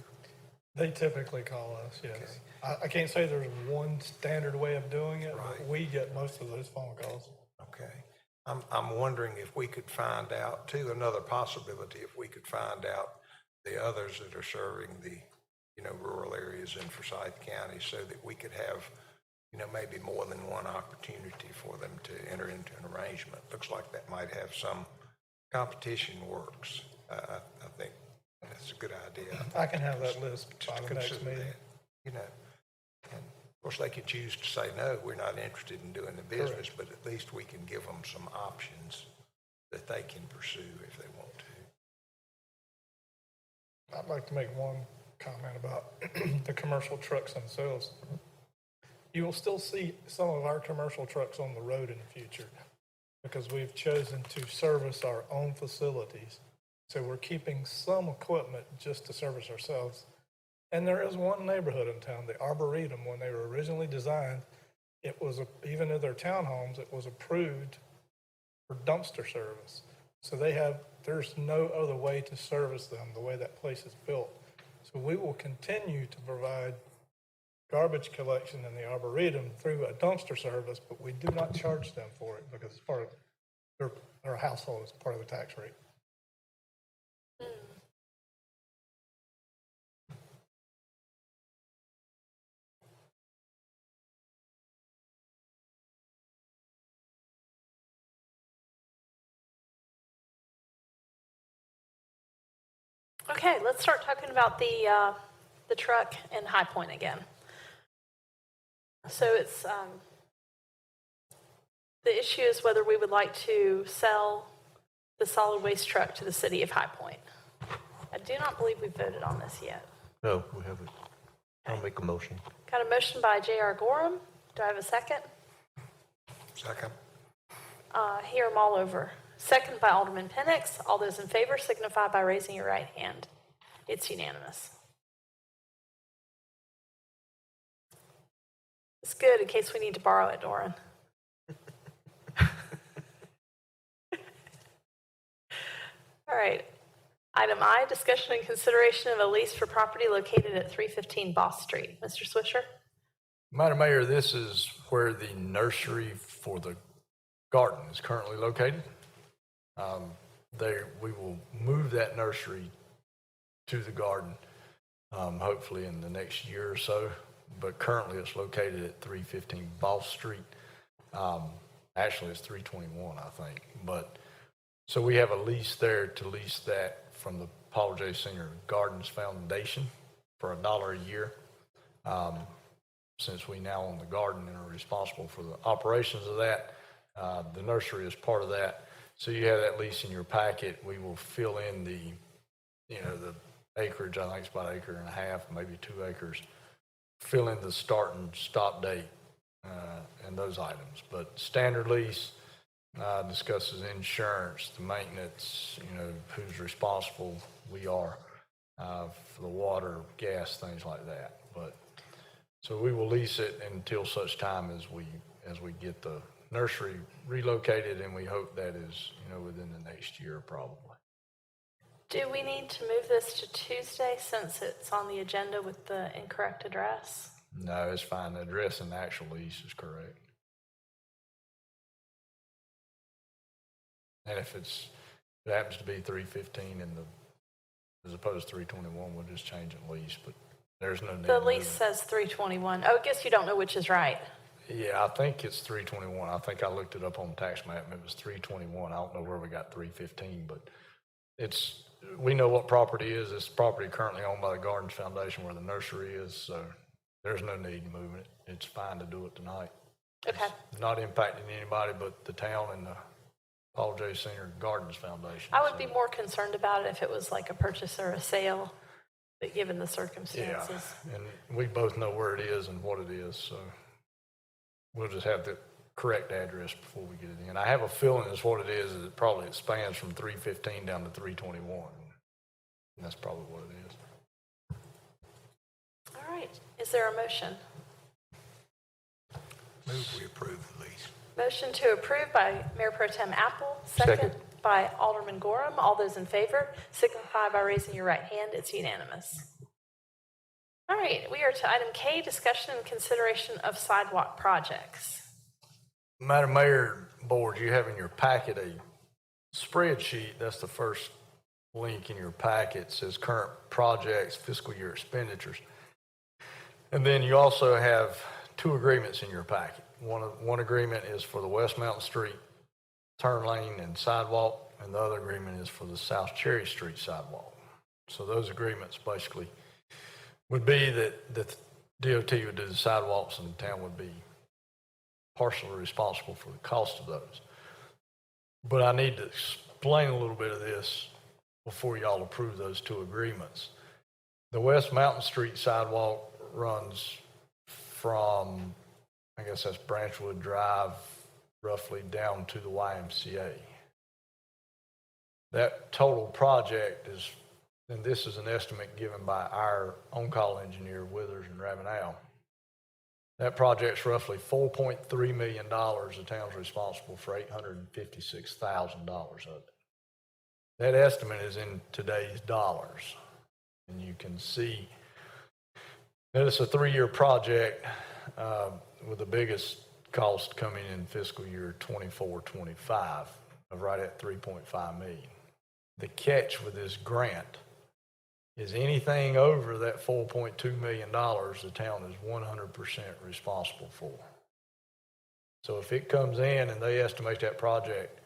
They typically call us, yes. I can't say there's one standard way of doing it, but Right. we get most of those phone calls. Okay. I'm wondering if we could find out too, another possibility, if we could find out the others that are serving the, rural areas in Forsyth County, so that we could have, maybe more than one opportunity for them to enter into an arrangement. Looks like that might have some competition works. I think that's a good idea. I can have that list by Just the next consider meeting. that, and of course they could choose to say, no, we're not interested in doing the business, but at least we can give them some options that they can pursue if they want to. I'd like to make one comment about the commercial trucks themselves. You will still see some of our commercial trucks on the road in the future because we've chosen to service our own facilities. So we're keeping some equipment just to service ourselves. And there is one neighborhood in town, the Arboretum, when they were originally designed, it was, even in their townhomes, it was approved for dumpster service. So there's no other way to service them the way that place is built. So we will continue to provide garbage collection in the Arboretum through a dumpster service, but we do not charge them for it because it's part of their household, is part of the tax rate. Okay, let's start talking about the truck in High Point again. So it's the issue is whether we would like to sell the solid waste truck to the city of High Point. I do not believe we voted on this yet. No, we haven't. I'll make a motion. Got a motion by J.R. Gorham. Do I have a second? Second. Hear them all over. Second by Alderman Penix. All those in favor signify by raising your right hand. It's unanimous. It's good in case we need to borrow it, Doran. All right. Item I, discussion and consideration of a lease for property located at 315 Boss Street. Mr. Swisher? Madam Mayor, this is where the nursery for the garden is currently located. We will move that nursery to the garden, hopefully in the next year or so, but currently it's located at 315 Boss Street. Actually, it's 321, I think. But so we have a lease there to lease that from the Paul J. Senior Gardens Foundation for $1 a year. Since we now own the garden and are responsible for the operations of that, the nursery is part of that. So you have that lease in your packet. We will fill in the acreage. I think it's about 1.5 acres, maybe 2 acres. Fill in the start and stop date and those items. But standard lease, discusses insurance, the maintenance, you know, who's responsible. We are for the water, gas, things like that. But so we will lease it until such time as we get the nursery relocated, and we hope that is, you know, within the next year probably. Do we need to move this to Tuesday since it's on the agenda with the incorrect address? No, it's fine. The address and the actual lease is correct. And if it happens to be 315 as opposed to 321, we'll just change the lease, but there's no need. The to lease move says 321. Oh, I guess you don't know which is right. it. Yeah, I think it's 321. I think I looked it up on the tax map and it was 321. I don't know where we got 315, but we know what property is. It's property currently owned by the Gardens Foundation where the nursery is, so there's no need to move it. It's fine to do it tonight. Okay. It's not impacting anybody but the town and the Paul J. Senior Gardens Foundation. I would be more concerned about it if it was like a purchase or a sale, but given the Yeah, circumstances. and we both know where it is and what it is, so we'll just have the correct address before we get it in. I have a feeling it's what it is it probably spans from 315 down to 321. And that's probably what it is. All right. Is there a motion? Move we approve the lease. Motion to approve by Mayor Pro Tem Apple, second by Alderman Gorham. All those in favor signify by raising your right hand. It's unanimous. All right, we are to item K, discussion and consideration of sidewalk projects. Madam Mayor, Board, you have in your packet a spreadsheet. That's the first link in your packet. It says current projects, fiscal year expenditures. And then you also have two agreements in your packet. One agreement is for the West Mountain Street turn lane and sidewalk, and the other agreement is for the South Cherry Street sidewalk. So those agreements basically would be that the DOT would do the sidewalks and the town would be partially responsible for the cost of those. But I need to explain a little bit of this before y'all approve those two agreements. The West Mountain Street sidewalk runs from, I guess that's Branchwood Drive, roughly down to the YMCA. That total project is, and this is an estimate given by our on-call engineer, Withers and Ravenel. That project's roughly $4.3 million. The town's responsible for $856,000 of it. That estimate is in today's dollars. And you can see that it's a 3-year project with the biggest cost coming in fiscal year 24-25 of right at $3.5 million. The catch with this grant is anything over that $4.2 million, the town is 100% responsible for. So if it comes in and they estimate that project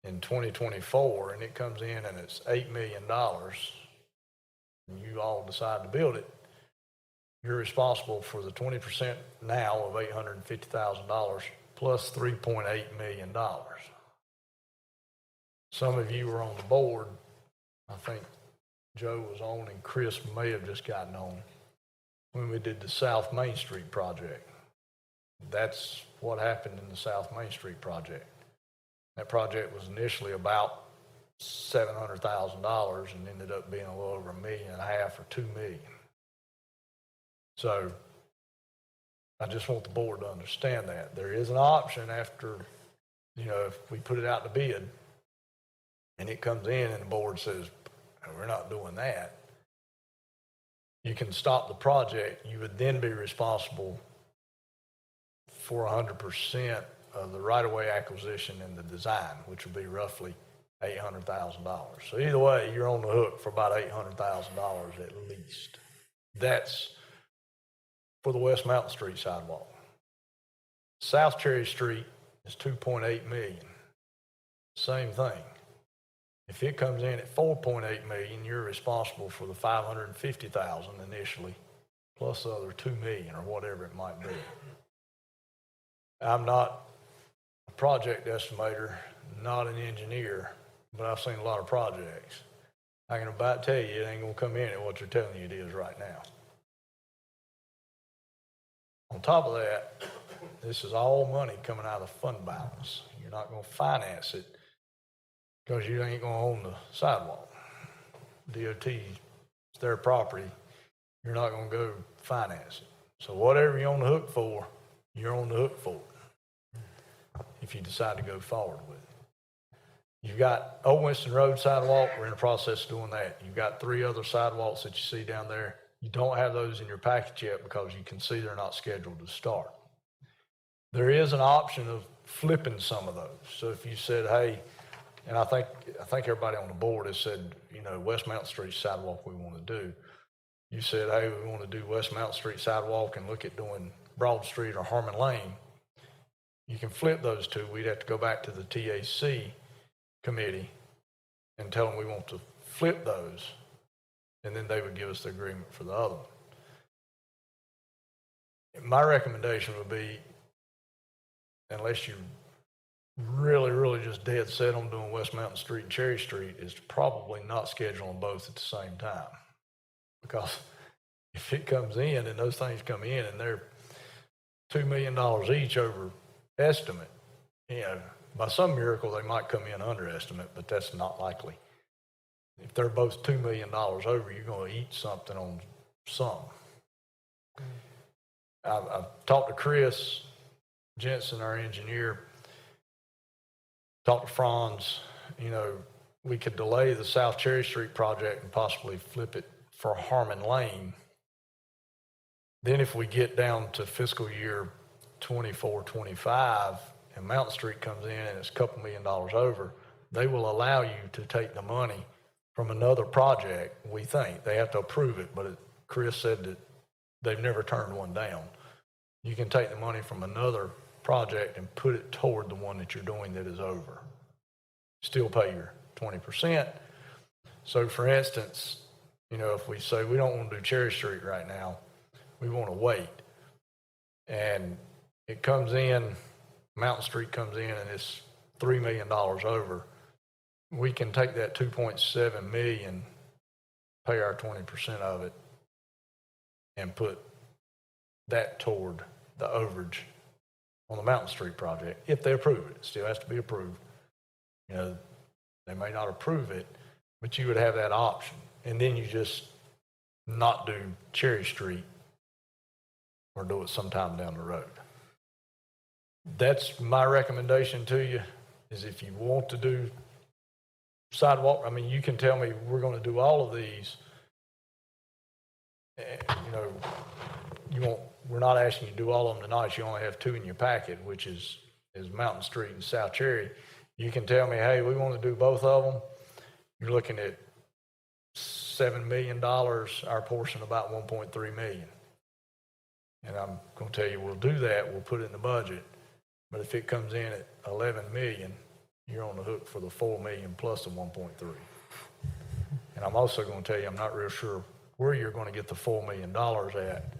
in 2024 and it comes in and it's $8 million and you all decide to build it, you're responsible for the 20% now of $850,000 plus $3.8 million. Some of you were on the board, I think Joe was on and Chris may have just gotten on when we did the South Main Street project. That's what happened in the South Main Street project. That project was initially about $700,000 and ended up being a little over $1.5 million or $2 million. So I just want the board to understand that. There is an option after, if we put it out to bid and it comes in and the board says, we're not doing that, you can stop the project. You would then be responsible for 100% of the right-of-way acquisition and the design, which would be roughly $800,000. So either way, you're on the hook for about $800,000 at least. That's for the West Mountain Street sidewalk. South Cherry Street is $2.8 million. Same thing. If it comes in at $4.8 million, you're responsible for the $550,000 initially, plus the other $2 million or whatever it might be. I'm not a project estimator, not an engineer, but I've seen a lot of projects. I can about tell you it ain't gonna come in at what you're telling you it is right now. On top of that, this is all money coming out of the fund balance. You're not going to finance it because you ain't going to own the sidewalk. DOT, it's their property. You're not going to go finance it. So whatever you're on the hook for, you're on the hook for it if you decide to go forward with it. You've got Old Winston Road sidewalk. We're in the process of doing that. You've got 3 other sidewalks that you see down there. You don't have those in your package yet because you can see they're not scheduled to start. There is an option of flipping some of those. So if you said, hey, and I think everybody on the board has said, you know, West Mountain Street sidewalk we want to do. You said, hey, we want to do West Mountain Street sidewalk and look at doing Broad Street or Harmon Lane. You can flip those two. We'd have to go back to the TAC committee and tell them we want to flip those, and then they would give us the agreement for the other one. My recommendation would be, unless you really just dead set on doing West Mountain Street and Cherry Street, is to probably not schedule them both at the same time. Because if it comes in and those things come in and they're $2 million each over estimate, you know, by some miracle they might come in under estimate, but that's not likely. If they're both $2 million over, you're going to eat something on some. I've talked to Chris Jensen, our engineer, talked to Franz. You know, we could delay the South Cherry Street project and possibly flip it for Harmon Lane. Then if we get down to fiscal year 24, 25, and Mountain Street comes in and it's a couple $1 million over, they will allow you to take the money from another project, we think. They have to approve it, but Chris said that they've never turned one down. You can take the money from another project and put it toward the one that you're doing that is over. Still pay your 20%. So for instance, you know, if we say we don't want to do Cherry Street right now, we want to wait, and it comes in, Mountain Street comes in and it's $3 million over, we can take that 2.7 million, pay our 20% of it, and put that toward the overage on the Mountain Street project, if they approve it. It still has to be approved. You know, they may not approve it, but you would have that option. And then you just not do Cherry Street or do it sometime down the road. That's my recommendation to you, is if you want to do sidewalk, I mean, you can tell me we're going to do all of these. You know, we're not asking you to do all of them tonight. You only have 2 in your packet, which is Mountain Street and South Cherry. You can tell me, hey, we want to do both of them. You're looking at $7 million, our portion about $1.3 million. And I'm going to tell you, we'll do that. We'll put it in the budget. But if it comes in at 11 million, you're on the hook for the 4 million plus the 1.3. And I'm also going to tell you, I'm not real sure where you're going to get the $4 million at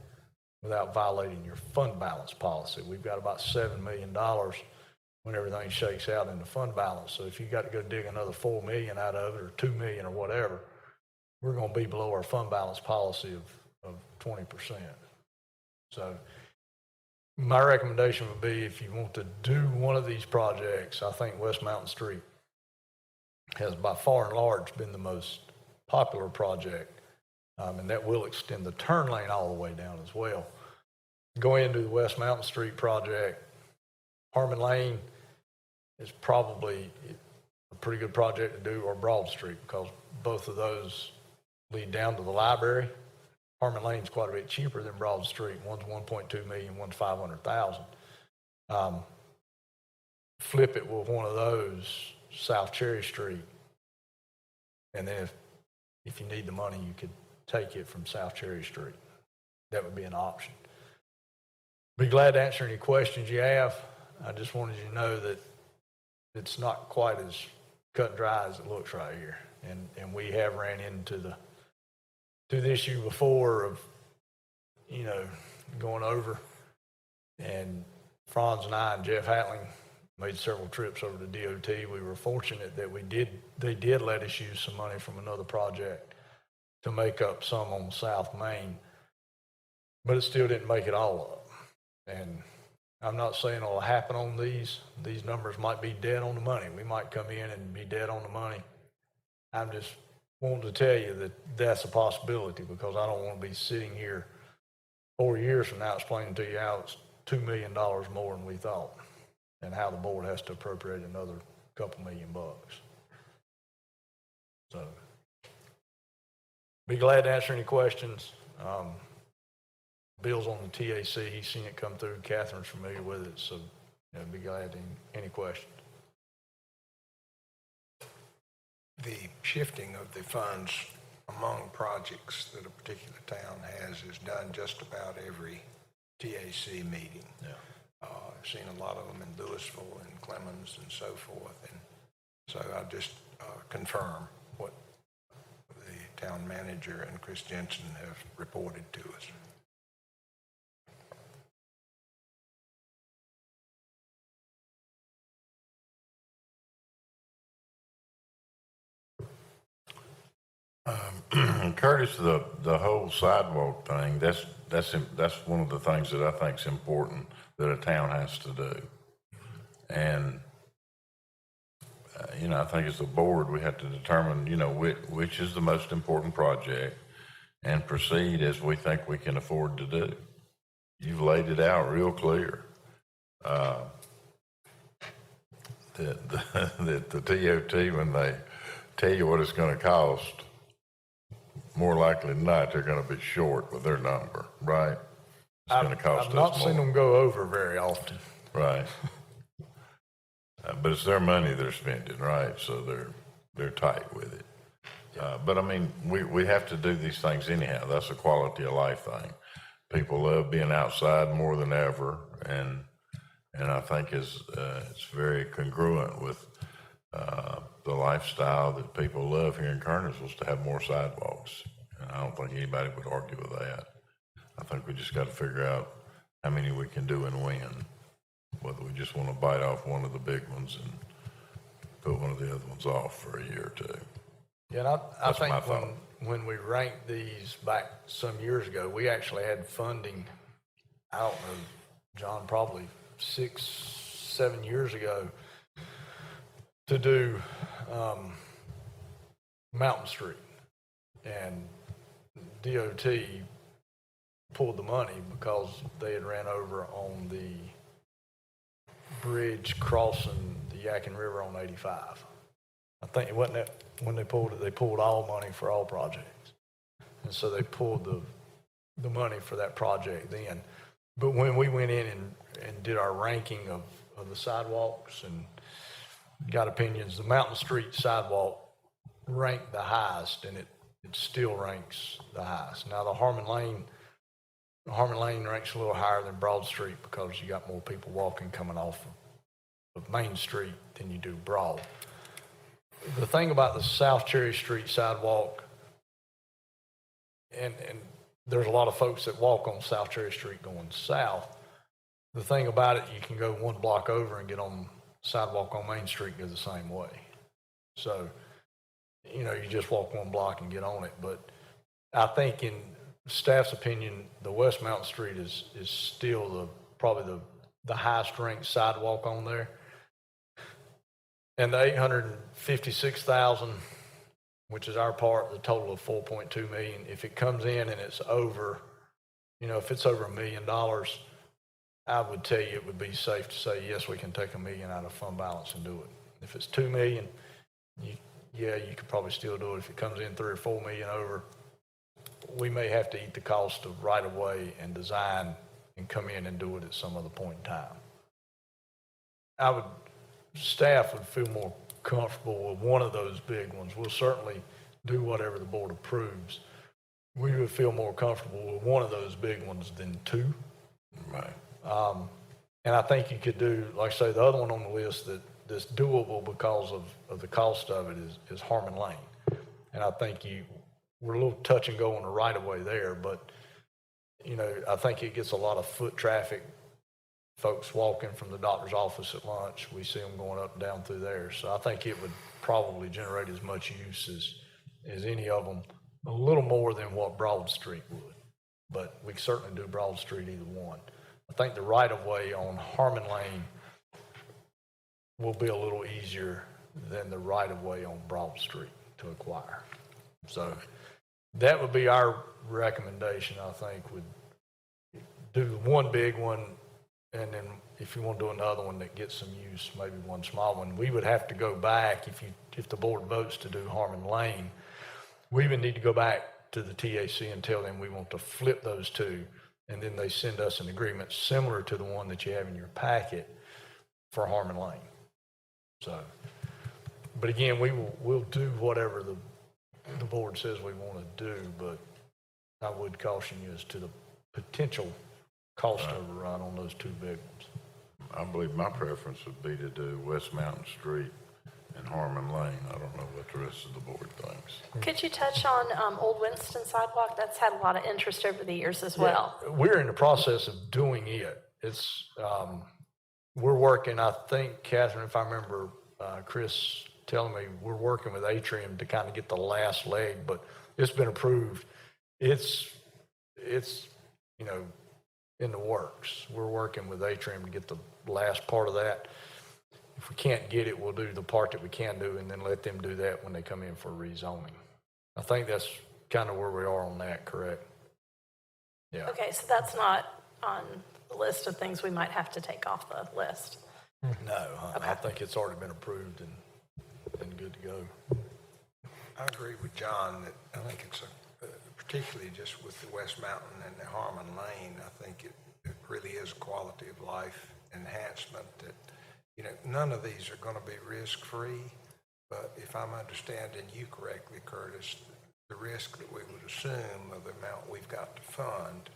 without violating your fund balance policy. We've got about $7 million when everything shakes out in the fund balance. So if you got to go dig another 4 million out of it, or 2 million or whatever, we're going to be below our fund balance policy of 20%. So my recommendation would be, if you want to do one of these projects, I think West Mountain Street has by far and large been the most popular project, and that will extend the turn lane all the way down as well. Going into the West Mountain Street project, Harmon Lane is probably a pretty good project to do, or Broad Street, because both of those lead down to the library. Harmon Lane's quite a bit cheaper than Broad Street. One's 1.2 million, one's 500,000. Flip it with one of those, South Cherry Street, and then if you need the money, you could take it from South Cherry Street. That would be an option. Be glad to answer any questions you have. I just wanted you to know that it's not quite as cut and dry as it looks right here. And we have ran into the issue before of, you know, going over. And Franz and I and Jeff Hatling made several trips over to DOT. We were fortunate that they did let us use some money from another project to make up some on South Main, but it still didn't make it all up. And I'm not saying it'll happen on these. These numbers might be dead on the money. We might come in and be dead on the money. I'm just wanting to tell you that that's a possibility, because I don't want to be sitting here 4 years from now explaining to you how it's $2 million more than we thought, and how the board has to appropriate another couple $1 million. So, be glad to answer any questions. Bill's on the TAC, he's seen it come through, Catherine's familiar with it, so, be glad to any questions. The shifting of the funds among projects that a particular town has is done just about every TAC meeting. Yeah. I've seen a lot of them in Louisville and Clemens and so forth, and so I just confirm what the town manager and Chris Jensen have reported to us. Curtis, the whole sidewalk thing, that's one of the things that I think is important that a town has to do. And, I think as a board, we have to determine, which is the most important project and proceed as we think we can afford to do. You've laid it out real clear. That the DOT, when they tell you what it's going to cost, more likely than not, they're going to be short with their number, right? It's going to cost I've not us seen more. them go over very often. Right. But it's their money they're spending, right? So they're tight with it. But I mean, we have to do these things anyhow. That's a quality of life thing. People love being outside more than ever, and I think it's very congruent with the lifestyle that people love here in Kernersville, is to have more sidewalks. And I don't think anybody would argue with that. I think we just got to figure out how many we can do and when, whether we just want to bite off one of the big ones and put one of the other ones off for a year or two. Yeah, and I That's my think thought. when we ranked these back some years ago, we actually had funding, I don't know, John, probably 6-7 years ago, to do Mountain Street. And DOT pulled the money because they had ran over on the bridge crossing the Yadkin River on 85. I think it wasn't that when they pulled it, they pulled all money for all projects. And so they pulled the money for that project then. But when we went in and did our ranking of the sidewalks and got opinions, the Mountain Street sidewalk ranked the highest, and it still ranks the highest. Now the Harmon Lane ranks a little higher than Broad Street because you got more people walking coming off of Main Street than you do Broad. The thing about the South Cherry Street sidewalk, and there's a lot of folks that walk on South Cherry Street going south. The thing about it, you can go one block over and get on sidewalk on Main Street and go the same way. So, you just walk one block and get on it. But I think in staff's opinion, the West Mountain Street is still probably the highest ranked sidewalk on there. And the $856,000, which is our part, the total of $4.2 million, if it comes in and it's over, if it's over $1 million, I would tell you it would be safe to say, yes, we can take $1 million out of fund balance and do it. If it's $2 million, you could probably still do it. If it comes in $3 or $4 million over, we may have to eat the cost of right of way and design and come in and do it at some other point in time. Staff would feel more comfortable with one of those big ones. We'll certainly do whatever the board approves. We would feel more comfortable with one of those big ones than two. Right. And I think you could do, like I say, the other one on the list that's doable because of the cost of it is Harmon Lane. And I think we're a little touch and go on the right of way there, but I think it gets a lot of foot traffic. Folks walking from the doctor's office at lunch, we see them going up and down through there. So I think it would probably generate as much use as any of them, a little more than what Broad Street would. But we can certainly do Broad Street either one. I think the right-of-way on Harmon Lane will be a little easier than the right-of-way on Broad Street to acquire. So that would be our recommendation, I think, would do one big one, and then if you want to do another one that gets some use, maybe one small one. We would have to go back, if the board votes to do Harmon Lane, we would need to go back to the TAC and tell them we want to flip those two, and then they send us an agreement similar to the one that you have in your packet for Harmon Lane. So, but again, we'll do whatever the board says we want to do, but I would caution you as to the potential cost overrun on those two big ones. I believe my preference would be to do West Mountain Street and Harmon Lane. I don't know what the rest of the board thinks. Could you touch on Old Winston sidewalk? That's had a lot of interest over the years as well. Yeah, we're in the process of doing it. It's, we're working, I think, Catherine, if I remember, Chris telling me, we're working with Atrium to kind of get the last leg, but it's been approved. It's, you know, in the works. We're working with Atrium to get the last part of that. If we can't get it, we'll do the part that we can do and then let them do that when they come in for rezoning. I think that's kind of where we are on that, correct? Yeah. Okay, so that's not on the list of things we might have to take off the list. No, I think it's already been approved and good to go. I agree with John that I think it's particularly just with the West Mountain and the Harmon Lane, I think it really is a quality of life enhancement that, you know, none of these are going to be risk-free, but if I'm understanding you correctly, Curtis, the risk that we would assume of the amount we've got to fund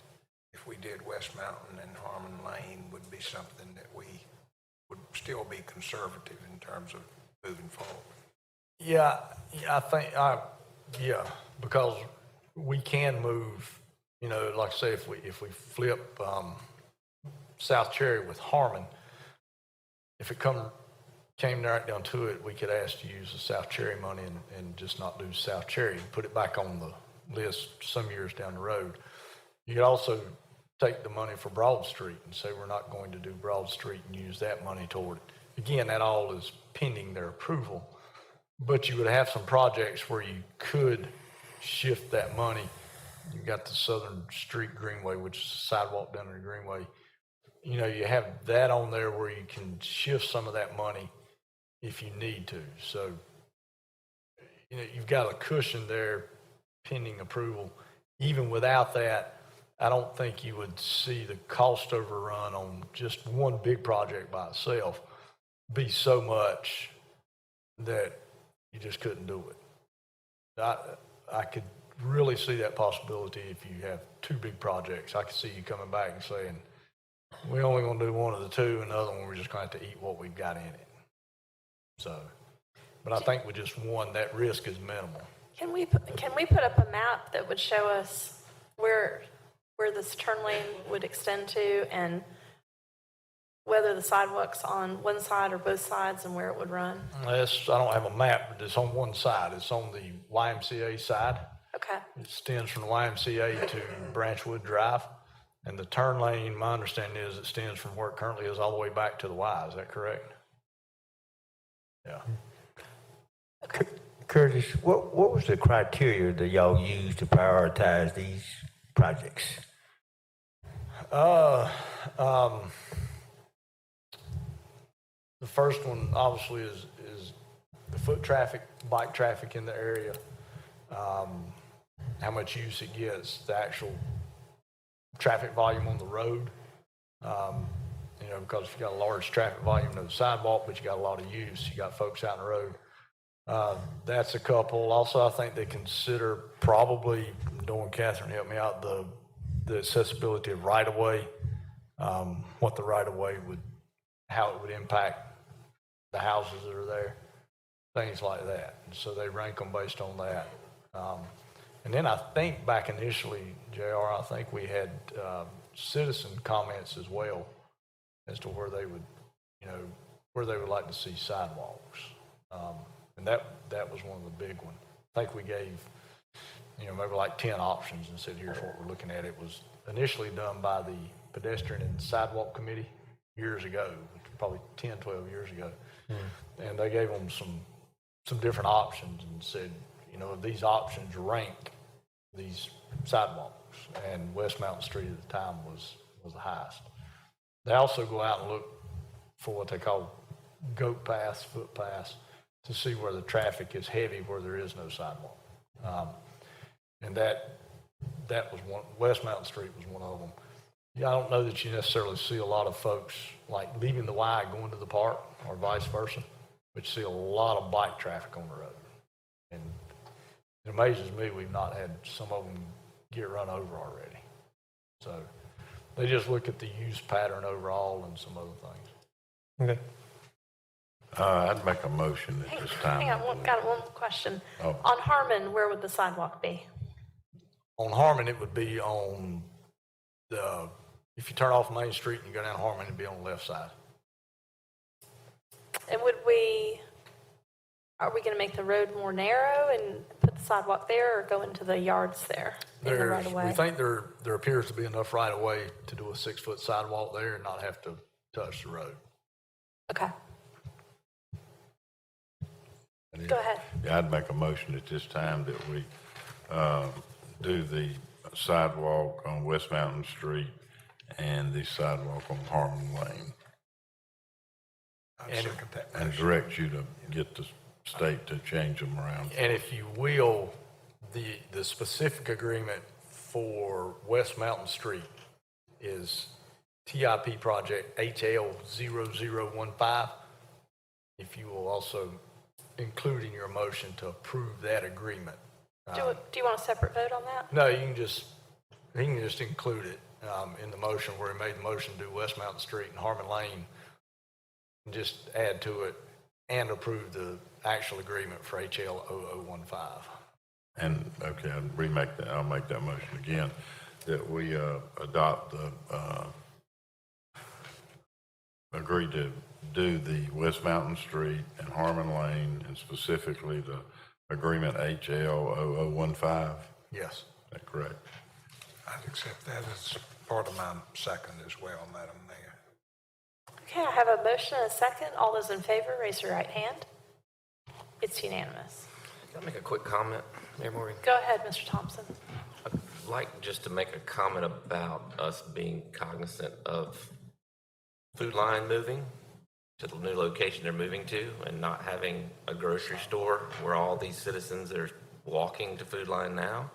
if we did West Mountain and Harmon Lane would be something that we would still be conservative in terms of moving forward. Yeah, I think, yeah, because we can move, you know, like I say, if we flip South Cherry with Harmon, if it came right down to it, we could ask to use the South Cherry money and just not do South Cherry and put it back on the list some years down the road. You could also take the money for Broad Street and say we're not going to do Broad Street and use that money toward it. Again, that all is pending their approval, but you would have some projects where you could shift that money. You've got the Southern Street Greenway, which is a sidewalk down the Greenway. You know, you have that on there where you can shift some of that money if you need to. So, you know, you've got a cushion there pending approval. Even without that, I don't think you would see the cost overrun on just one big project by itself be so much that you just couldn't do it. I could really see that possibility if you have two big projects. I could see you coming back and saying, we're only going to do one of the two, and the other one we're just going to have to eat what we've got in it. So, but I think with just one, that risk is minimal. Can we put up a map that would show us where this turn lane would extend to and whether the sidewalk's on one side or both sides and where it would run? I don't have a map, but it's on one side. It's on the YMCA side. Okay. It extends from the YMCA to Branchwood Drive. And the turn lane, my understanding is, it extends from where it currently is all the way back to the Y. Is that correct? Yeah. Curtis, what was the criteria that y'all used to prioritize these projects? The first one obviously is the foot traffic, bike traffic in the area, how much use it gets, the actual traffic volume on the road. You know, because if you got a large traffic volume on the sidewalk, but you got a lot of use, you got folks out on the road. That's a couple. Also, I think they consider probably, Dawn, Catherine, help me out, the accessibility of right-of-way, what the right-of-way would, how it would impact the houses that are there, things like that. And so they rank them based on that. And then I think back initially, JR, I think we had citizen comments as well as to where they would, you know, where they would like to see sidewalks. And that was one of the big ones. I think we gave, you know, maybe like 10 options and said, here's what we're looking at. It was initially done by the Pedestrian and Sidewalk Committee years ago, probably 10, 12 years ago. And they gave them some different options and said, you know, these options rank these sidewalks, and West Mountain Street at the time was the highest. They also go out and look for what they call goat paths, footpaths, to see where the traffic is heavy, where there is no sidewalk. And that was one. West Mountain Street was one of them. Yeah, I don't know that you necessarily see a lot of folks like leaving the Y going to the park or vice versa, but you see a lot of bike traffic on the road. And it amazes me we've not had some of them get run over already. So they just look at the use pattern overall and some other things. Okay. I'd make a motion at this time. Hang on, got one question. Oh. On Harmon, where would the sidewalk be? On Harmon, it would be on if you turn off Main Street and you go down Harmon, it'd be on the left side. And are we going to make the road more narrow and put the sidewalk there, or go into the yards there in the right of way? We think there appears to be enough right of way to do a 6-foot sidewalk there and not have to touch the road. Okay. Go ahead. Yeah, I'd make a motion at this time that we do the sidewalk on West Mountain Street and the sidewalk on Harmon Lane, I second that and motion. direct you to get the state to change them around. And if you will, the specific agreement for West Mountain Street is TIP project HL0015. If you will also include in your motion to approve that agreement. Do you want a separate vote on that? No, he can just include it in the motion where he made the motion to do West Mountain Street and Harmon Lane, and just add to it and approve the actual agreement for HL0015. And, okay, I'll make that motion again, that we adopt agree to do the West Mountain Street and Harmon Lane, and specifically the agreement HL0015. Yes. Is that correct? I'd accept that as part of my second as well, Madam Mayor. Okay, I have a motion and a second. All those in favor, raise your right hand. It's unanimous. Can I make a quick comment, Mayor Morgan? Go ahead, Mr. Thompson. I'd like just to make a comment about us being cognizant of Food Line moving to the new location they're moving to, and not having a grocery store where all these citizens are walking to Food Line now,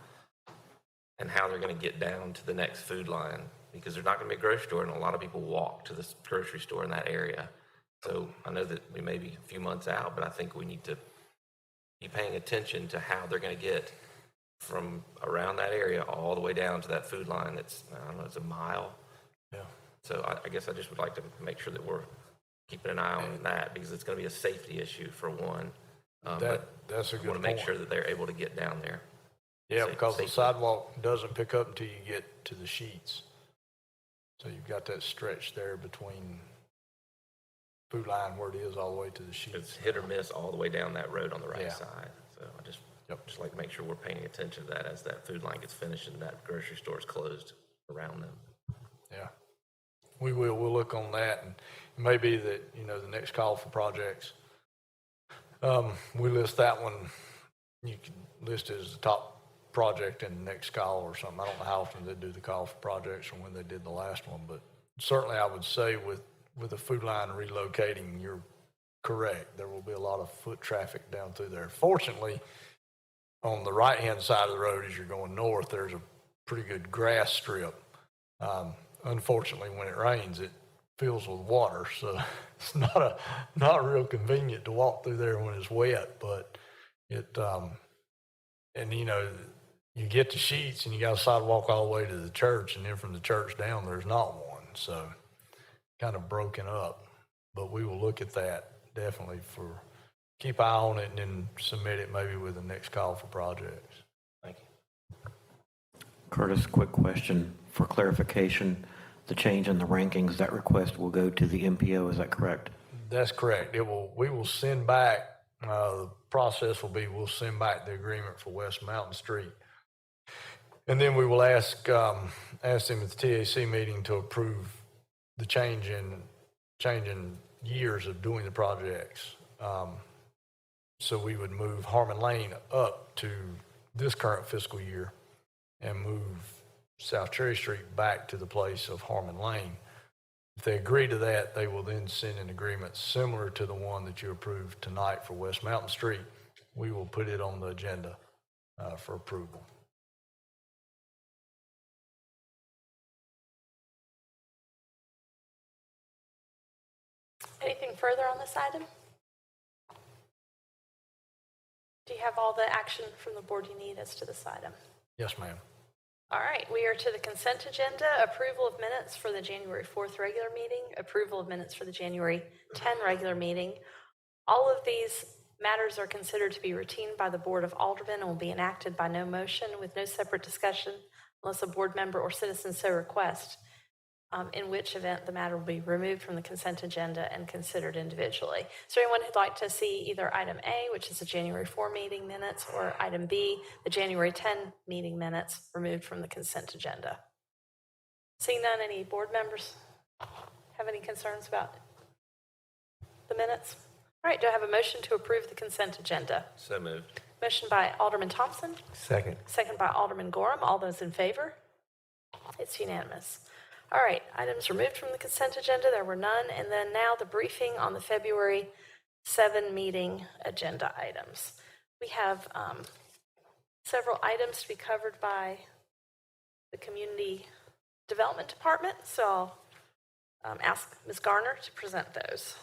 and how they're going to get down to the next Food Line, because there's not going to be a grocery store, and a lot of people walk to this grocery store in that area. So I know that we may be a few months out, but I think we need to be paying attention to how they're going to get from around that area all the way down to that Food Line. That's, I don't know, it's a mile. Yeah. So I guess I just would like to make sure that we're keeping an eye on that, because it's going to be a safety issue for one. That's a good I want to make point. sure that they're able to get down there. Yeah, Safe- because the safely. sidewalk doesn't pick up until you get to the sheets. So you've got that stretch there between Food Line where it is all the way to the It's sheets. hit or miss all the way down that road on the right Yeah. side. So I just like to make sure we're paying attention to that as that Food Line gets finished and that grocery store is closed around them. Yeah. We will. We'll look on that, and it may be that, you know, the next call for projects, we list that one, you can list it as the top project in the next call or something. I don't know how often they do the call for projects or when they did the last one, but certainly I would say with the Food Line relocating, you're correct. There will be a lot of foot traffic down through there. Fortunately, on the right-hand side of the road as you're going north, there's a pretty good grass strip. Unfortunately, when it rains, it fills with water, so it's not real convenient to walk through there when it's wet. But it, and you know, you get to Sheets and you got a sidewalk all the way to the church, and then from the church down, there's not one. So kind of broken up. But we will look at that definitely keep eye on it and then submit it maybe with the next call for projects. Thank you. Curtis, quick question for clarification. The change in the rankings, that request will go to the MPO, is that correct? That's correct. We will send back, the process will be, we'll send back the agreement for West Mountain Street. And then we will ask them at the TAC meeting to approve the change in years of doing the projects. So we would move Harmon Lane up to this current fiscal year and move South Cherry Street back to the place of Harmon Lane. If they agree to that, they will then send an agreement similar to the one that you approved tonight for West Mountain Street. We will put it on the agenda for approval. Anything further on this item? Do you have all the action from the board you need as to this item? Yes, ma'am. All right, we are to the consent agenda. Approval of minutes for the January 4th regular meeting, approval of minutes for the January 10 regular meeting. All of these matters are considered to be routine by the Board of Aldermen and will be enacted by no motion with no separate discussion unless a board member or citizen so request, in which event the matter will be removed from the consent agenda and considered individually. Is there anyone who'd like to see either item A, which is the January 4 meeting minutes, or item B, the January 10 meeting minutes, removed from the consent agenda? Seeing none, any board members have any concerns about the minutes? All right, do I have a motion to approve the consent agenda? So moved. Motion by Alderman Thompson, Second. second by Alderman Gorham. All those in favor? It's unanimous. All right, items removed from the consent agenda. There were none. And then now the briefing on the February 7 meeting agenda items. We have several items to be covered by the Community Development Department. So I'll ask Ms. Garner to present those.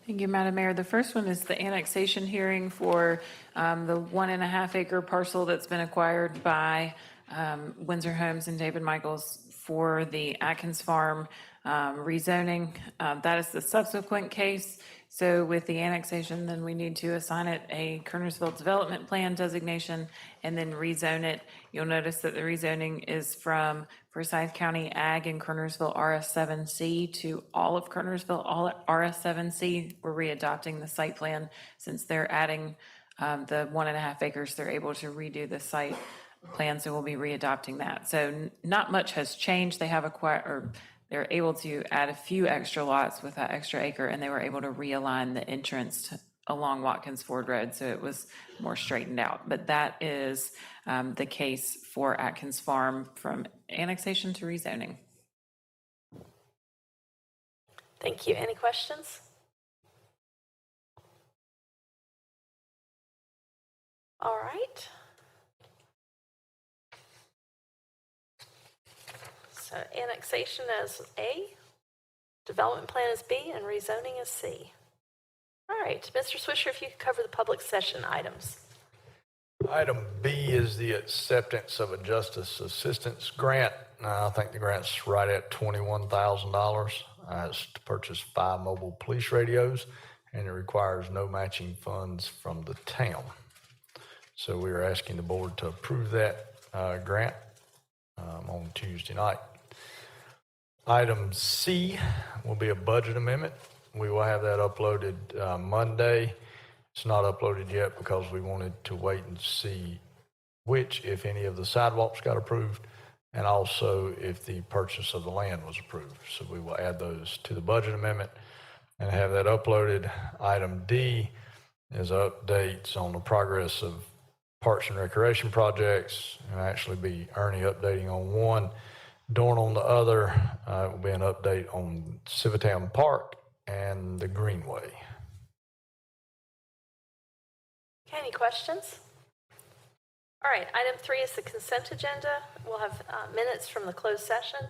Thank you, Madam Mayor. The first one is the annexation hearing for the 1.5 acre parcel that's been acquired by Windsor Homes and David Michaels for the Atkins Farm rezoning. That is the subsequent case. So with the annexation, then we need to assign it a Kernersville Development Plan designation and then rezone it. You'll notice that the rezoning is from Forsyth County Ag and Kernersville RS7C to all of Kernersville, all RS7C. We're readopting the site plan since they're adding the 1.5 acres. They're able to redo the site plan, so we'll be readopting that. So not much has changed. They have acquired, or they're able to add a few extra lots with that extra acre, and they were able to realign the entrance along Watkins Ford Road, so it was more straightened out. But that is the case for Atkins Farm from annexation to rezoning. Thank you. Any questions? All right. So annexation as A, development plan is B, and rezoning is C. All right, Mr. Swisher, if you could cover the public session items. Item B is the acceptance of a justice assistance grant. I think the grant's right at $21,000. It's to purchase 5 mobile police radios, and it requires no matching funds from the town. So we are asking the board to approve that grant on Tuesday night. Item C will be a budget amendment. We will have that uploaded Monday. It's not uploaded yet because we wanted to wait and see which, if any, of the sidewalks got approved, and also if the purchase of the land was approved. So we will add those to the budget amendment and have that uploaded. Item D is updates on the progress of Parks and Recreation projects, and actually be Ernie updating on one, Dorn on the other. It will be an update on Civitan Park and the Greenway. Okay, any questions? All right, item 3 is the consent agenda. We'll have minutes from the closed session.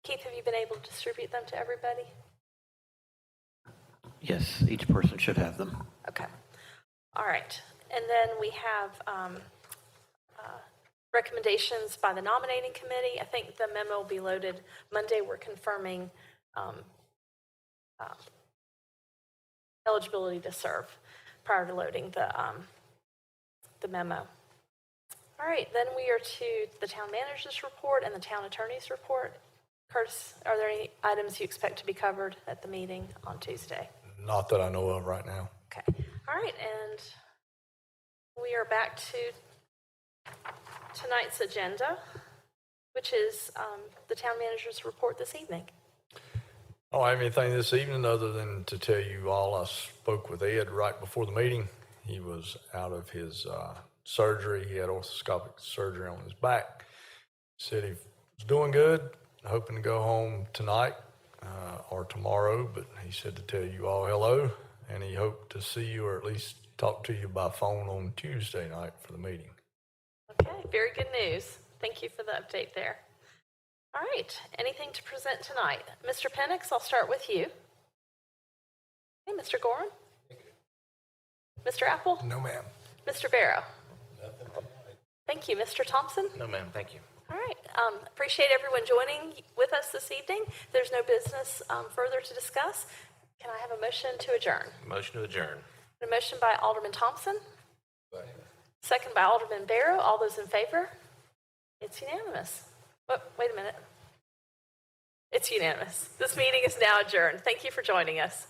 Keith, have you been able to distribute them to everybody? Yes, each person should have them. Okay. All right. And then we have recommendations by the nominating committee. I think the memo will be loaded Monday. We're confirming eligibility to serve prior to loading the memo. All right, then we are to the town manager's report and the town attorney's report. Curtis, are there any items you expect to be covered at the meeting on Tuesday? Not that I know of right now. Okay. All right, and we are back to tonight's agenda, which is the town manager's report this evening. I don't have anything this evening other than to tell you all I spoke with Ed right before the meeting. He was out of his surgery. He had orthoscopic surgery on his back. Said he was doing good, hoping to go home tonight or tomorrow, but he said to tell you all hello, and he hoped to see you or at least talk to you by phone on Tuesday night for the meeting. Okay, very good news. Thank you for the update there. All right, anything to present tonight? Mr. Penix, I'll start with you. Hey, Mr. Gorin? Mr. Apple? No, ma'am. Mr. Barrow? Thank you. Mr. Thompson? No, ma'am, thank you. All right, appreciate everyone joining with us this evening. There's no business further to discuss. Can I have a motion to adjourn? Motion to adjourn. A motion by Alderman Thompson. Second by Alderman Barrow. All those in favor? It's unanimous. Oh, wait a minute. It's unanimous. This meeting is now adjourned. Thank you for joining us.